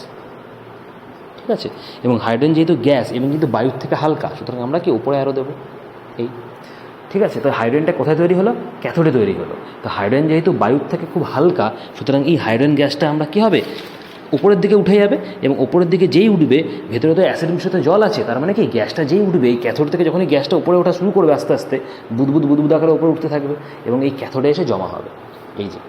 ঠিক আছে, এবং হাইড্রোজেন যেহেতু গ্যাস এবং কিন্তু বায়ুর থেকে হালকা, সুতরাং আমরা কি উপরে আরও দেবো এই। ঠিক আছে, তো হাইড্রোজেনটা কোথায় তৈরি হলো, ক্যাথোডে তৈরি হলো। তো হাইড্রোজেন যেহেতু বায়ুর থেকে খুব হালকা, সুতরাং এই হাইড্রোজেন গ্যাসটা আমরা কী হবে, উপরের দিকে উঠে যাবে। এবং উপরের দিকে যেই উঠবে, ভেতরে তো অ্যাসিড মিশ্রিত জল আছে, তার মানে কি গ্যাসটা যেই উঠবে, এই ক্যাথোড থেকে যখনই গ্যাসটা উপরে ওঠা শুরু করবে, আস্তে আস্তে বুদবুদ আকারে উপরে উঠতে থাকবে এবং এই ক্যাথোডে এসে জমা হবে। এই যে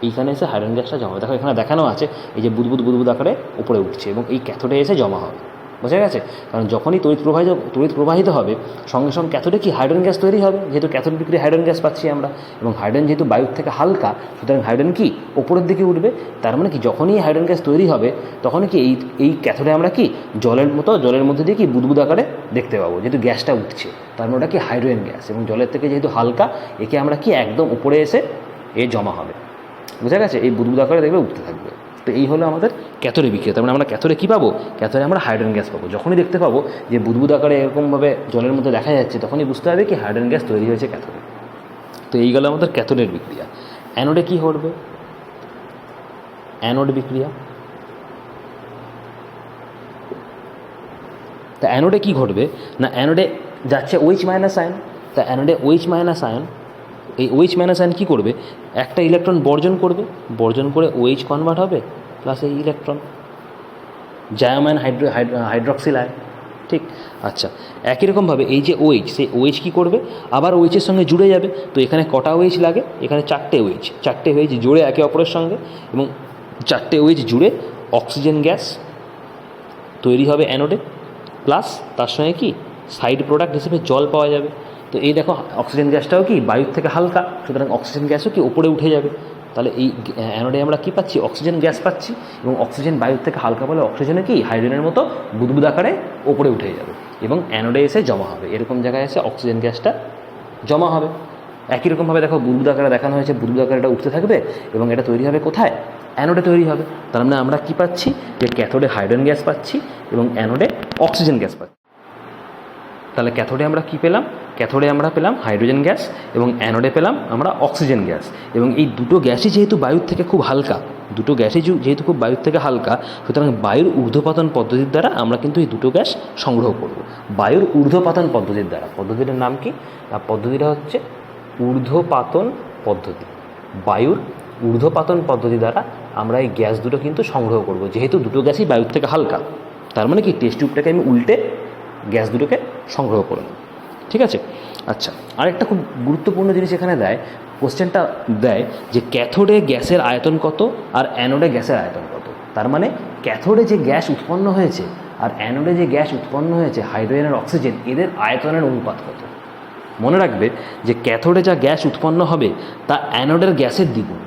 এইখানে এসে হাইড্রোজেন গ্যাসটা জমা হবে, দেখো এখানে দেখানো আছে, এই যে বুদবুদ আকারে উপরে উঠছে এবং এই ক্যাথোডে এসে জমা হবে। বোঝা গেছে? কারণ যখনই তড়িৎ প্রবাহিত হবে, সঙ্গে সঙ্গে ক্যাথোডে কি হাইড্রোজেন গ্যাস তৈরি হবে, যেহেতু ক্যাথোড বিক্রিয়া হাইড্রোজেন গ্যাস পাচ্ছি আমরা। এবং হাইড্রোজেন যেহেতু বায়ুর থেকে হালকা, সুতরাং হাইড্রোজেন কি ওপরের দিকে উঠবে। তার মানে কি যখনই হাইড্রোজেন গ্যাস তৈরি হবে, তখনই কি এই ক্যাথোডে আমরা কি জলের মধ্যে দিয়ে কি বুদবুদ আকারে দেখতে পাবো, যেহেতু গ্যাসটা উঠছে। তার মানে ওটা কি হাইড্রোজেন গ্যাস, এবং জলের থেকে যেহেতু হালকা, একে আমরা কি একদম উপরে এসে জমা হবে। বুঝা গেছে? এই বুদবুদ আকারে দেখবে উঠতে থাকবে। তো এই হলো আমাদের ক্যাথোডে বিক্রিয়া। তার মানে আমরা ক্যাথোডে কী পাবো, ক্যাথোডে আমরা হাইড্রোজেন গ্যাস পাবো। যখনই দেখতে পাবো যে বুদবুদ আকারে এরকমভাবে জলের মধ্যে দেখা যাচ্ছে, তখনই বুঝতে হবে কি হাইড্রোজেন গ্যাস তৈরি হয়েছে ক্যাথোডে। তো এই গেল আমাদের ক্যাথোডের বিক্রিয়া। অ্যানোডে কী ঘটবে, অ্যানোড বিক্রিয়া। তা অ্যানোডে কী ঘটবে না, অ্যানোডে যাচ্ছে OH- আয়ন। তা অ্যানোডে OH- আয়ন, এই OH- আয়ন কী করবে, একটা ইলেকট্রন বর্জন করে OH কনভার্ট হবে, প্লাস এই ইলেকট্রন জায়োম্যান হাইড্রক্সিল আয়ন। ঠিক, আচ্ছা, একই রকমভাবে এই যে OH, সেই OH কী করবে, আবার OH-এর সঙ্গে জুড়ে যাবে। তো এখানে কটা OH লাগে, এখানে 4টে OH জুড়ে একে অপরের সঙ্গে, এবং 4টে OH জুড়ে অক্সিজেন গ্যাস তৈরি হবে অ্যানোডে, প্লাস তার সঙ্গে কি সাইড প্রোডাক্ট হিসেবে জল পাওয়া যাবে। তো এই দেখো অক্সিজেন গ্যাসটাও কি বায়ুর থেকে হালকা, সুতরাং অক্সিজেন গ্যাসও কি উপরে উঠে যাবে। তাহলে এই অ্যানোডে আমরা কী পাচ্ছি, অক্সিজেন গ্যাস পাচ্ছি, এবং অক্সিজেন বায়ুর থেকে হালকা বলে অক্সিজেনে কি হাইড্রোজেনের মতো বুদবুদ আকারে ওপরে উঠে যাবে এবং অ্যানোডে এসে জমা হবে। এরকম জায়গায় এসে অক্সিজেন গ্যাসটা জমা হবে। একই রকমভাবে দেখো বুদবুদ আকারে দেখানো হয়েছে, বুদবুদ আকারে এটা উঠতে থাকবে এবং এটা তৈরি হবে কোথায়, অ্যানোডে তৈরি হবে। তার মানে আমরা কী পাচ্ছি, যে ক্যাথোডে হাইড্রোজেন গ্যাস পাচ্ছি এবং অ্যানোডে অক্সিজেন গ্যাস পাচ্ছি। তাহলে ক্যাথোডে আমরা কী পেলাম, ক্যাথোডে আমরা পেলাম হাইড্রোজেন গ্যাস এবং অ্যানোডে পেলাম আমরা অক্সিজেন গ্যাস। এবং এই দুটো গ্যাসই যেহেতু বায়ুর থেকে খুব হালকা, সুতরাং বায়ুর ঊর্ধ্বপাতন পদ্ধতির দ্বারা আমরা কিন্তু এই দুটো গ্যাস সংগ্রহ করব। বায়ুর ঊর্ধ্বপাতন পদ্ধতির দ্বারা, পদ্ধতিটার নাম কি না, পদ্ধতিটা হচ্ছে ঊর্ধ্বপাতন পদ্ধতি। বায়ুর ঊর্ধ্বপাতন পদ্ধতি দ্বারা আমরা এই গ্যাস দুটো কিন্তু সংগ্রহ করব, যেহেতু দুটো গ্যাসই বায়ুর থেকে হালকা। তার মানে কি টেস্ট টিউবটাকে আমি উল্টে গ্যাস দুটোকে সংগ্রহ করলাম। ঠিক আছে, আচ্ছা, আরেকটা খুব গুরুত্বপূর্ণ জিনিস এখানে কোশ্চেনটা দেয় যে ক্যাথোডে গ্যাসের আয়তন কত আর অ্যানোডে গ্যাসের আয়তন কত। তার মানে ক্যাথোডে যে গ্যাস উৎপন্ন হয়েছে আর অ্যানোডে যে গ্যাস উৎপন্ন হয়েছে, হাইড্রোজেন আর অক্সিজেন, এদের আয়তনের অনুপাত কত। মনে রাখবে যে ক্যাথোডে যা গ্যাস উৎপন্ন হবে তা অ্যানোডের গ্যাসের দ্বিগুণ।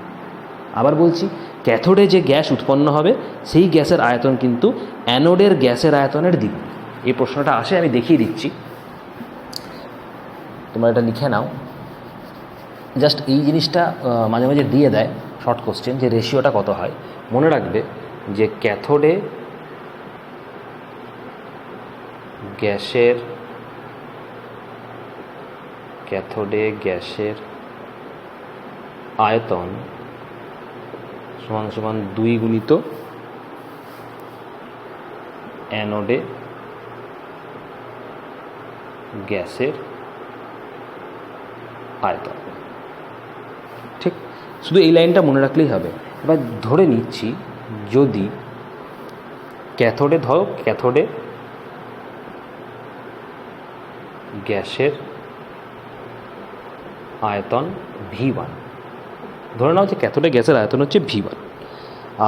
আবার বলছি, ক্যাথোডে যে গ্যাস উৎপন্ন হবে সেই গ্যাসের আয়তন কিন্তু অ্যানোডের গ্যাসের আয়তনের দ্বিগুণ। এই প্রশ্নটা আসে, আমি দেখিয়ে দিচ্ছি, তোমরা এটা লিখে নাও। জাস্ট এই জিনিসটা মাঝে মাঝে দিয়ে দেয় শর্ট কোশ্চেন, যে রেশিওটা কত হয়। মনে রাখবে যে ক্যাথোডে গ্যাসের আয়তন সমান সমান 2 গুণিত অ্যানোডে গ্যাসের আয়তন। ঠিক, শুধু এই লাইনটা মনে রাখলেই হবে। এবার ধরে নিচ্ছি যদি ক্যাথোডে গ্যাসের আয়তন V1, ধরে নাও যে ক্যাথোডে গ্যাসের আয়তন হচ্ছে V1,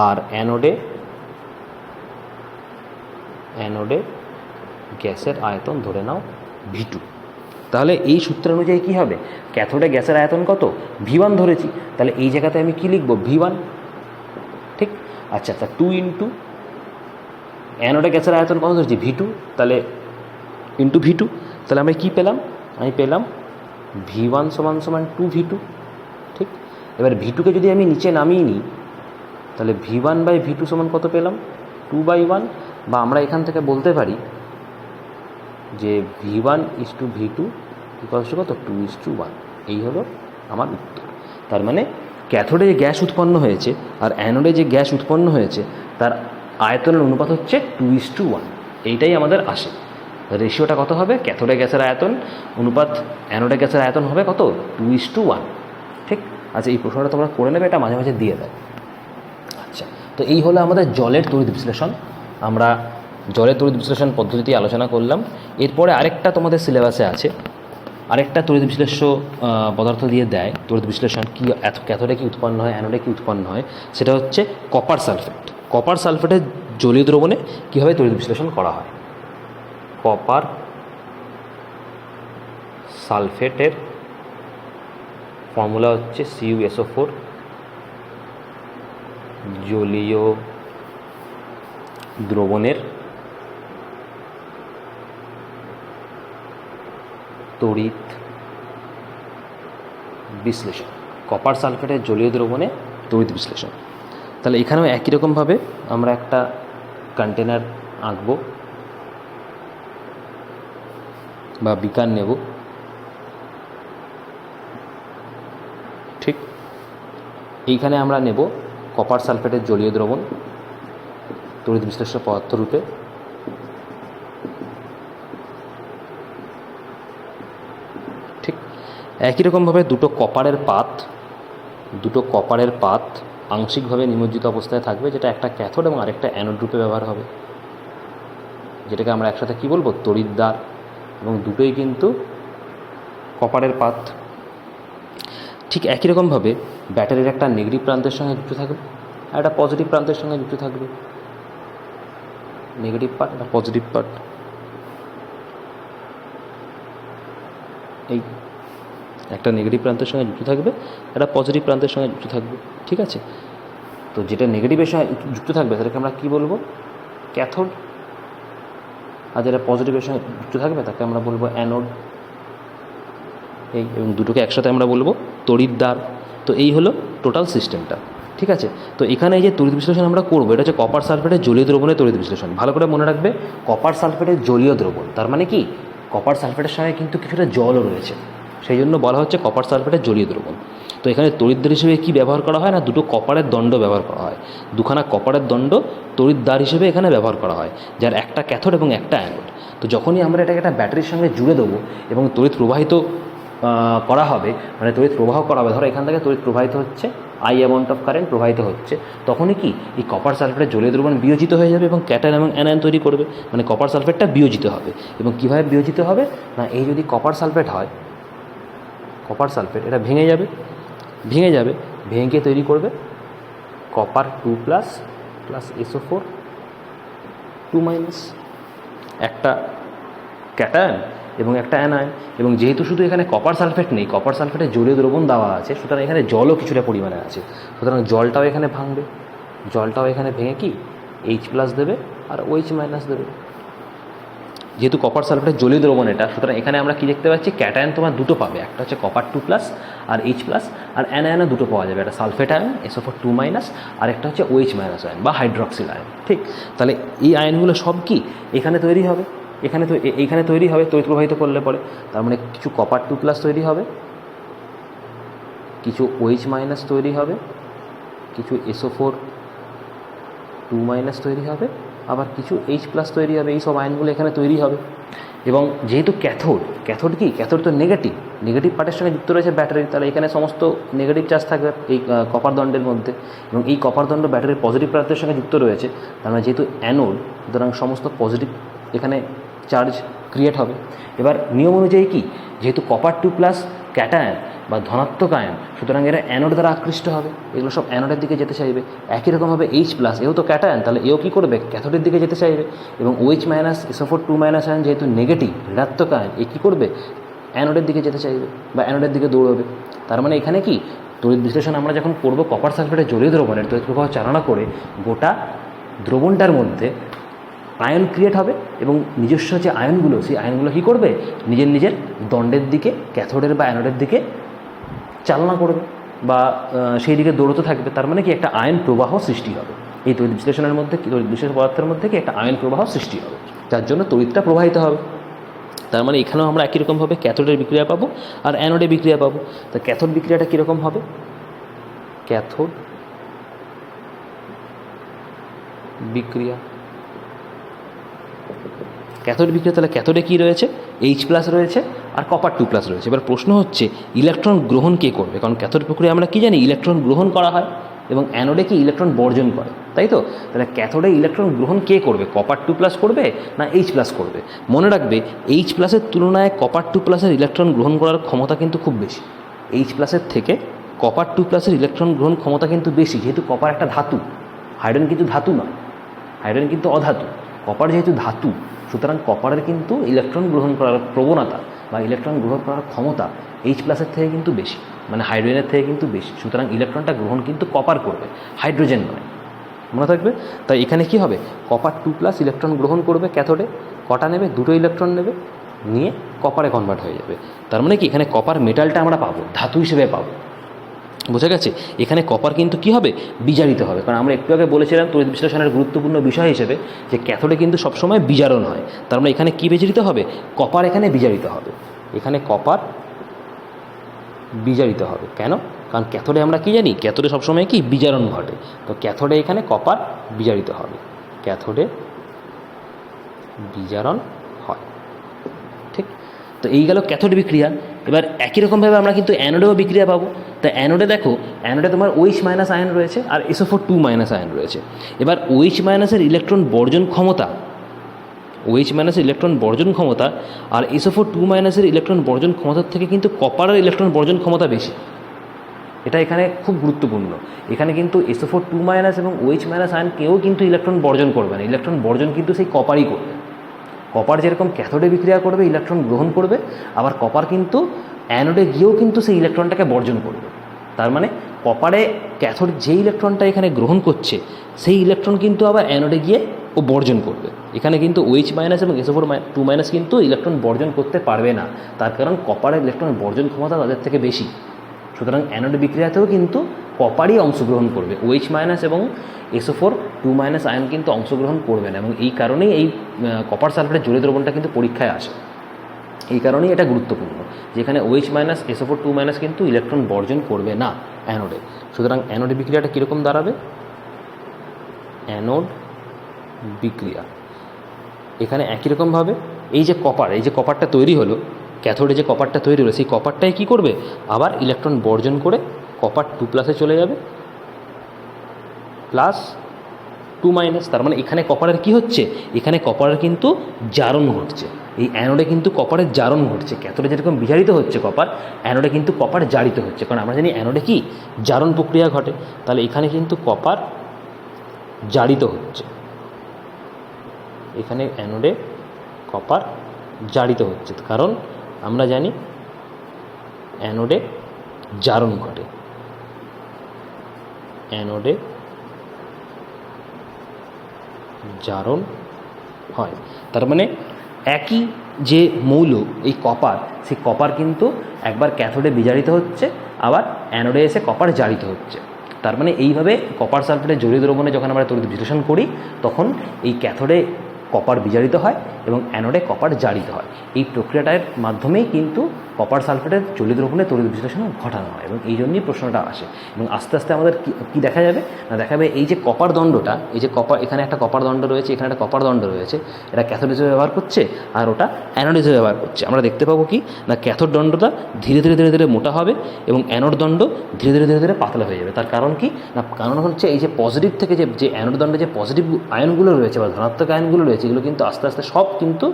আর অ্যানোডে গ্যাসের আয়তন ধরে নাও V2। তাহলে এই সূত্র অনুযায়ী কী হবে, ক্যাথোডে গ্যাসের আয়তন কত, V1 ধরেছি, তাহলে এই জায়গাতে আমি কি লিখব, V1, ঠিক। আচ্ছা, তা 2 ইন্টু অ্যানোডে গ্যাসের আয়তন কত ধরেছি, V2, তাহলে ইন্টু V2, তাহলে আমরা কী পেলাম, আমি পেলাম V1 সমান 2V2, ঠিক। এবার V2কে যদি আমি নিচে নামিয়ে নিই, তাহলে V1/V2 সমান কত পেলাম, 2/1, বা আমরা এখান থেকে বলতে পারি যে V1:V2 কত, 2:1। এই হলো আমার উত্তর। তার মানে ক্যাথোডে যে গ্যাস উৎপন্ন হয়েছে আর অ্যানোডে যে গ্যাস উৎপন্ন হয়েছে তার আয়তনের অনুপাত হচ্ছে 2:1, এইটাই আমাদের আসে। রেশিওটা কত হবে, ক্যাথোডে গ্যাসের আয়তন অনুপাত অ্যানোডে গ্যাসের আয়তন হবে কত, 2:1, ঠিক। আচ্ছা, এই প্রশ্নটা তোমরা করে নেবে, এটা মাঝে মাঝে দিয়ে দেয়। আচ্ছা, তো এই হলো আমাদের জলের তড়িৎ বিশ্লেষণ। আমরা জলের তড়িৎ বিশ্লেষণ পদ্ধতি আলোচনা করলাম। এরপরে আরেকটা তোমাদের সিলেবাসে আছে, আরেকটা তড়িৎ বিশ্লেষ্য পদার্থ দিয়ে দেয়, তড়িৎ বিশ্লেষণ কী, ক্যাথোডে কী উৎপন্ন হয়, অ্যানোডে কী উৎপন্ন হয়, সেটা হচ্ছে কপার সালফেট। কপার সালফেটের জলীয় দ্রবণে কীভাবে তড়িৎ বিশ্লেষণ করা হয়। কপার সালফেটের ফর্মুলা হচ্ছে CuSO4, জলীয় দ্রবণের তড়িৎ বিশ্লেষণ, কপার সালফেটের জলীয় দ্রবণে তড়িৎ বিশ্লেষণ। তাহলে এখানেও একই রকমভাবে আমরা একটা কন্টেনার আঁকব বা বিকার নেব, ঠিক। এইখানে আমরা নেব কপার সালফেটের জলীয় দ্রবণ তড়িৎ বিশ্লেষ্য পদার্থ রূপে, ঠিক। একই রকমভাবে দুটো কপারের পাত আংশিকভাবে নিমজ্জিত অবস্থায় থাকবে, যেটা একটা ক্যাথোড এবং আরেকটা অ্যানোড রূপে ব্যবহার হবে, যেটাকে আমরা একসাথে কী বলবো, তড়িৎদ্বার, এবং দুটোই কিন্তু কপারের পাত। ঠিক একই রকমভাবে ব্যাটারির একটা নেগেটিভ প্রান্তের সঙ্গে যুক্ত থাকবে আর একটা পজিটিভ প্রান্তের সঙ্গে যুক্ত থাকবে, নেগেটিভ পার্ট আর পজিটিভ পার্ট। এই একটা নেগেটিভ প্রান্তের সঙ্গে যুক্ত থাকবে, একটা পজিটিভ প্রান্তের সঙ্গে যুক্ত থাকবে, ঠিক আছে। তো যেটা নেগেটিভের সঙ্গে যুক্ত থাকবে সেটাকে আমরা কী বলবো, ক্যাথোড, আর যেটা পজিটিভের সঙ্গে যুক্ত থাকবে তাকে আমরা বলবো অ্যানোড। এই এবং দুটোকে একসাথে আমরা বলবো তড়িৎদ্বার। তো এই হলো টোটাল সিস্টেমটা, ঠিক আছে। তো এখানে এই যে তড়িৎ বিশ্লেষণ আমরা করবো, এটা হচ্ছে কপার সালফেটের জলীয় দ্রবণের তড়িৎ বিশ্লেষণ। ভালো করে মনে রাখবে, কপার সালফেটের জলীয় দ্রবণ, তার মানে কি, কপার সালফেটের সঙ্গে কিন্তু কিছুটা জলও রয়েছে, সেই জন্য বলা হচ্ছে কপার সালফেটের জলীয় দ্রবণ। তো এখানে তড়িৎদ্বার হিসেবে কী ব্যবহার করা হয় না, দুটো কপারের দণ্ড ব্যবহার করা হয়, দুখানা কপারের দণ্ড তড়িৎদ্বার হিসেবে এখানে ব্যবহার করা হয়, যার একটা ক্যাথোড এবং একটা অ্যানোড। তো যখনই আমরা এটাকে একটা ব্যাটারির সঙ্গে জুড়ে দেবো এবং তড়িৎ প্রবাহিত করা হবে, মানে তড়িৎ প্রবাহ করা হবে, ধরো এখান থেকে তড়িৎ প্রবাহিত হচ্ছে, I অ্যামাউন্ট অফ কারেন্ট প্রবাহিত হচ্ছে, তখনই কি এই কপার সালফেটের জলীয় দ্রবণ বিয়োজিত হয়ে যাবে এবং ক্যাটায়ন এবং অ্যানায়ন তৈরি করবে, মানে কপার সালফেটটা বিয়োজিত হবে। এবং কীভাবে বিয়োজিত হবে না, এই যদি কপার সালফেট হয়, কপার সালফেট এটা ভেঙে যাবে, ভেঙে তৈরি করবে কপার 2+ প্লাস SO4 2-, একটা ক্যাটায়ন এবং একটা অ্যানায়ন। এবং যেহেতু শুধু এখানে কপার সালফেট নেই, কপার সালফেটের জলীয় দ্রবণ দেওয়া আছে, সুতরাং এখানে জলও কিছুটা পরিমাণে আছে, সুতরাং জলটাও এখানে ভাঙবে, জলটাও এখানে ভেঙে কি H+ দেবে আর OH- দেবে। যেহেতু কপার সালফেটের জলীয় দ্রবণ এটা, সুতরাং এখানে আমরা কি দেখতে পাচ্ছি, ক্যাটায়ন তোমার দুটো পাবে, একটা হচ্ছে কপার 2+ আর H+, আর অ্যানায়নও দুটো পাওয়া যাবে, একটা সালফেট আয়ন SO4 2-, আর একটা হচ্ছে OH- আয়ন বা হাইড্রক্সিল আয়ন, ঠিক। তাহলে এই আয়নগুলো সব কি এখানে তৈরি হবে, এইখানে তৈরি হবে তড়িৎ প্রবাহিত করলে পরে। তার মানে কিছু কপার 2+ তৈরি হবে, কিছু OH- তৈরি হবে, কিছু SO4 2- তৈরি হবে, আবার কিছু H+ তৈরি হবে। এই সব আয়নগুলো এখানে তৈরি হবে। এবং যেহেতু ক্যাথোড কি, ক্যাথোড তো নেগেটিভ পার্টের সঙ্গে যুক্ত রয়েছে ব্যাটারি, তাহলে এখানে সমস্ত নেগেটিভ চার্জ থাকবে এই কপার দণ্ডের মধ্যে, এবং এই কপার দণ্ড ব্যাটারির পজিটিভ প্রান্তের সঙ্গে যুক্ত রয়েছে, তার মানে যেহেতু অ্যানোড, সুতরাং সমস্ত পজিটিভ এখানে চার্জ ক্রিয়েট হবে। এবার নিয়ম অনুযায়ী কি, যেহেতু কপার 2+ ক্যাটায়ন বা ধনাত্মক আয়ন, সুতরাং এরা অ্যানোড দ্বারা আকৃষ্ট হবে, এগুলো সব অ্যানোডের দিকে যেতে চাইবে। একই রকমভাবে H প্লাস, এও তো ক্যাটায়ন, তাহলে এও কী করবে, ক্যাথোডের দিকে যেতে চাইবে। এবং OH minus SO4 2 minus ion যেহেতু নেগেটিভ, ঋণাত্মক আয়ন, এ কী করবে, অ্যানোডের দিকে যেতে চাইবে বা অ্যানোডের দিকে দৌড়বে। তার মানে এখানে কি তড়িৎ বিশ্লেষণ আমরা যখন করবো কপার সালফেটের জলীয় দ্রবণের তড়িৎ প্রবাহ চালনা করে, গোটা দ্রবণটার মধ্যে আয়ন ক্রিয়েট হবে এবং নিজস্ব যে আয়নগুলো, সেই আয়নগুলো কী করবে, নিজের নিজের দণ্ডের দিকে, ক্যাথোডের বা অ্যানোডের দিকে চালনা করবে বা সেই দিকে দৌড়তে থাকবে। তার মানে কি একটা আয়ন প্রবাহ সৃষ্টি হবে। এই তড়িৎ বিশ্লেষণের মধ্যে, তড়িৎ বিশ্লেষণ পদার্থের মধ্যে কি একটা আয়ন প্রবাহ সৃষ্টি হবে, যার জন্য তড়িৎটা প্রবাহিত হবে। তার মানে এখানেও আমরা একই রকমভাবে ক্যাথোডের বিক্রিয়া পাবো আর অ্যানোডের বিক্রিয়া পাবো। তো ক্যাথোড বিক্রিয়াটা কীরকম হবে, ক্যাথোড বিক্রিয়া, ক্যাথোড বিক্রিয়া, তাহলে ক্যাথোডে কী রয়েছে, H প্লাস রয়েছে আর কপার 2 প্লাস রয়েছে। এবার প্রশ্ন হচ্ছে ইলেকট্রন গ্রহণ কে করবে, কারণ ক্যাথোড প্রক্রিয়া আমরা কী জানি, ইলেকট্রন গ্রহণ করা হয় এবং অ্যানোডে কি ইলেকট্রন বর্জন করে, তাই তো? তাহলে ক্যাথোডে ইলেকট্রন গ্রহণ কে করবে, কপার 2 প্লাস করবে না H প্লাস করবে? মনে রাখবে H প্লাসের তুলনায় কপার 2 প্লাসের ইলেকট্রন গ্রহণ করার ক্ষমতা কিন্তু খুব বেশি। H প্লাসের থেকে কপার 2 প্লাসের ইলেকট্রন গ্রহণ ক্ষমতা কিন্তু বেশি, যেহেতু কপার একটা ধাতু, হাইড্রোজেন কিন্তু ধাতু নয়, হাইড্রোজেন কিন্তু অধাতু। কপার যেহেতু ধাতু, সুতরাং কপারের কিন্তু ইলেকট্রন গ্রহণ করার প্রবণতা বা ইলেকট্রন গ্রহণ করার ক্ষমতা H প্লাসের থেকে কিন্তু বেশি, মানে হাইড্রোজেনের থেকে কিন্তু বেশি। সুতরাং ইলেকট্রনটা গ্রহণ কিন্তু কপার করবে, হাইড্রোজেন নয়, মনে থাকবে। তাই এখানে কি হবে, কপার 2 প্লাস ইলেকট্রন গ্রহণ করবে ক্যাথোডে, কটা নেবে, দুটো ইলেকট্রন নেবে, নিয়ে কপারে কনভার্ট হয়ে যাবে। তার মানে কি এখানে কপার মেটালটা আমরা পাবো, ধাতু হিসেবে পাবো, বোঝা গেছে? এখানে কপার কিন্তু কি হবে, বিজারিত হবে, কারণ আমরা একটু আগে বলেছিলাম তড়িৎ বিশ্লেষণের গুরুত্বপূর্ণ বিষয় হিসেবে যে ক্যাথোডে কিন্তু সবসময় বিজারণ হয়। তার মানে এখানে কী বিজারিত হবে, কপার এখানে বিজারিত হবে, এখানে কপার বিজারিত হবে। কেন? কারণ ক্যাথোডে আমরা কি জানি, ক্যাথোডে সবসময় কি বিজারণ ঘটে, তো ক্যাথোডে এখানে কপার বিজারিত হবে, ক্যাথোডে বিজারণ হয়, ঠিক? তো এই গেল ক্যাথোড বিক্রিয়া। এবার একই রকমভাবে আমরা কিন্তু অ্যানোডেও বিক্রিয়া পাবো। তা অ্যানোডে দেখো, অ্যানোডে তোমার OH মাইনাস আয়ন রয়েছে আর SO4 2 মাইনাস আয়ন রয়েছে। এবার OH মাইনাসের ইলেকট্রন বর্জন ক্ষমতা, OH মাইনাসের ইলেকট্রন বর্জন ক্ষমতা আর SO4 2 মাইনাসের ইলেকট্রন বর্জন ক্ষমতার থেকে কিন্তু কপারের ইলেকট্রন বর্জন ক্ষমতা বেশি। এটা এখানে খুব গুরুত্বপূর্ণ। এখানে কিন্তু SO4 2 মাইনাস এবং OH মাইনাস আয়ন কেউ কিন্তু ইলেকট্রন বর্জন করবে না, ইলেকট্রন বর্জন কিন্তু সেই কপারই করবে। কপার যেরকম ক্যাথোডে বিক্রিয়া করবে, ইলেকট্রন গ্রহণ করবে, আবার কপার কিন্তু অ্যানোডে গিয়েও কিন্তু সেই ইলেকট্রনটাকে বর্জন করবে। তার মানে কপারে ক্যাথোড যে ইলেকট্রনটা এখানে গ্রহণ করছে, সেই ইলেকট্রন কিন্তু আবার অ্যানোডে গিয়ে ও বর্জন করবে। এখানে কিন্তু OH মাইনাস এবং SO4 2 মাইনাস কিন্তু ইলেকট্রন বর্জন করতে পারবে না, তার কারণ কপারের ইলেকট্রন বর্জন ক্ষমতা তাদের থেকে বেশি। সুতরাং অ্যানোড বিক্রিয়াতেও কিন্তু কপারই অংশগ্রহণ করবে, OH মাইনাস এবং SO4 2 মাইনাস আয়ন কিন্তু অংশগ্রহণ করবে না। এবং এই কারণেই এই কপার সালফেটের জলীয় দ্রবণটা কিন্তু পরীক্ষায় আসে, এই কারণেই এটা গুরুত্বপূর্ণ, যেখানে OH মাইনাস SO4 2 মাইনাস কিন্তু ইলেকট্রন বর্জন করবে না অ্যানোডে। সুতরাং অ্যানোড বিক্রিয়াটা কীরকম দাঁড়াবে, অ্যানোড বিক্রিয়া এখানে একই রকমভাবে এই যে কপারটা তৈরি হলো, ক্যাথোডে যে কপারটা তৈরি হলো, সেই কপারটাই কী করবে, আবার ইলেকট্রন বর্জন করে কপার 2 প্লাসে চলে যাবে, প্লাস 2 মাইনাস। তার মানে এখানে কপারের কি হচ্ছে, এখানে কপারের কিন্তু জারণ ঘটছে, এই অ্যানোডে কিন্তু কপারের জারণ ঘটছে। ক্যাথোডে যেরকম বিজারিত হচ্ছে কপার, অ্যানোডে কিন্তু কপার জারিত হচ্ছে, কারণ আমরা জানি অ্যানোডে কি জারণ প্রক্রিয়া ঘটে। তাহলে এখানে কিন্তু কপার জারিত হচ্ছে, এখানে অ্যানোডে কপার জারিত হচ্ছে, কারণ আমরা জানি অ্যানোডে জারণ ঘটে, অ্যানোডে জারণ হয়। তার মানে একই যে মৌল এই কপার, সেই কপার কিন্তু একবার ক্যাথোডে বিজারিত হচ্ছে, আবার অ্যানোডে এসে কপার জারিত হচ্ছে। তার মানে এইভাবে কপার সালফেটের জলীয় দ্রবণে যখন আমরা তড়িৎ বিশ্লেষণ করি, তখন এই ক্যাথোডে কপার বিজারিত হয় এবং অ্যানোডে কপার জারিত হয়। এই প্রক্রিয়াটার মাধ্যমেই কিন্তু কপার সালফেটের জলীয় দ্রবণে তড়িৎ বিশ্লেষণ ঘটানো হয়, এবং এই জন্যই প্রশ্নটা আসে। এবং আস্তে আস্তে আমাদের কী দেখা যাবে না, দেখা যাবে এই যে কপার দণ্ডটা, এই যে কপার, এখানে একটা কপার দণ্ড রয়েছে, এখানে একটা কপার দণ্ড রয়েছে, এটা ক্যাথোড হিসেবে ব্যবহার করছে আর ওটা অ্যানোড হিসেবে ব্যবহার করছে। আমরা দেখতে পাবো কি না, ক্যাথোড দণ্ডটা ধীরে ধীরে ধীরে ধীরে মোটা হবে এবং অ্যানোড দণ্ড ধীরে ধীরে ধীরে ধীরে পাতলা হয়ে যাবে। তার কারণ কি না, কারণ হচ্ছে এই যে পজিটিভ থেকে যে অ্যানোড দণ্ডে যে পজিটিভ আয়নগুলো রয়েছে বা ধনাত্মক আয়নগুলো রয়েছে, এগুলো কিন্তু আস্তে আস্তে সব কিন্তু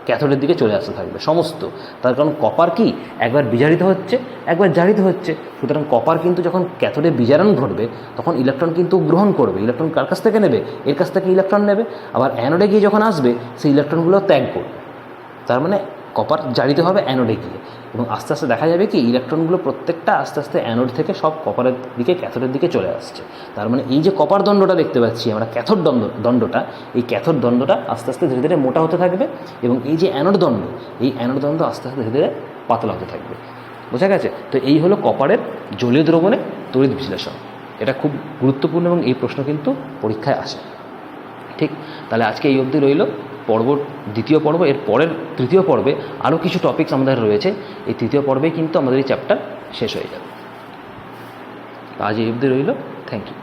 ক্যাথোডের দিকে চলে আসতে থাকবে সমস্ত। তার কারণ কপার কি একবার বিজারিত হচ্ছে, একবার জারিত হচ্ছে। সুতরাং কপার কিন্তু যখন ক্যাথোডে বিজারণ ঘটবে তখন ইলেকট্রন কিন্তু গ্রহণ করবে। ইলেকট্রন কার কাছ থেকে নেবে? এর কাছ থেকে ইলেকট্রন নেবে। আবার অ্যানোডে গিয়ে যখন আসবে সেই ইলেকট্রনগুলো ত্যাগ করবে। তার মানে কপার জারিত হবে অ্যানোডে গিয়ে, এবং আস্তে আস্তে দেখা যাবে কি ইলেকট্রনগুলো প্রত্যেকটা আস্তে আস্তে অ্যানোড থেকে সব কপারের দিকে ক্যাথোডের দিকে চলে আসছে। তার মানে এই যে কপার দণ্ডটা দেখতে পাচ্ছি আমরা, ক্যাথোড দণ্ডটা, এই ক্যাথোড দণ্ডটা আস্তে আস্তে ধীরে ধীরে মোটা হতে থাকবে, এবং এই যে অ্যানোড দণ্ড, এই অ্যানোড দণ্ড আস্তে আস্তে ধীরে ধীরে পাতলা হতে থাকবে। বোঝা গেছে? তো এই হলো কপারের জলীয় দ্রবণে তড়িৎ বিশ্লেষণ। এটা খুব গুরুত্বপূর্ণ এবং এই প্রশ্ন কিন্তু পরীক্ষায় আসে। ঠিক, তাহলে আজকে এই অবধি রইল দ্বিতীয় পর্ব। এর পরের তৃতীয় পর্বে আরও কিছু টপিকস আমাদের রয়েছে। এই তৃতীয় পর্বে কিন্তু আমাদের এই চ্যাপ্টার শেষ হয়ে যাবে। আজ এই অবধি রইল। Thank you.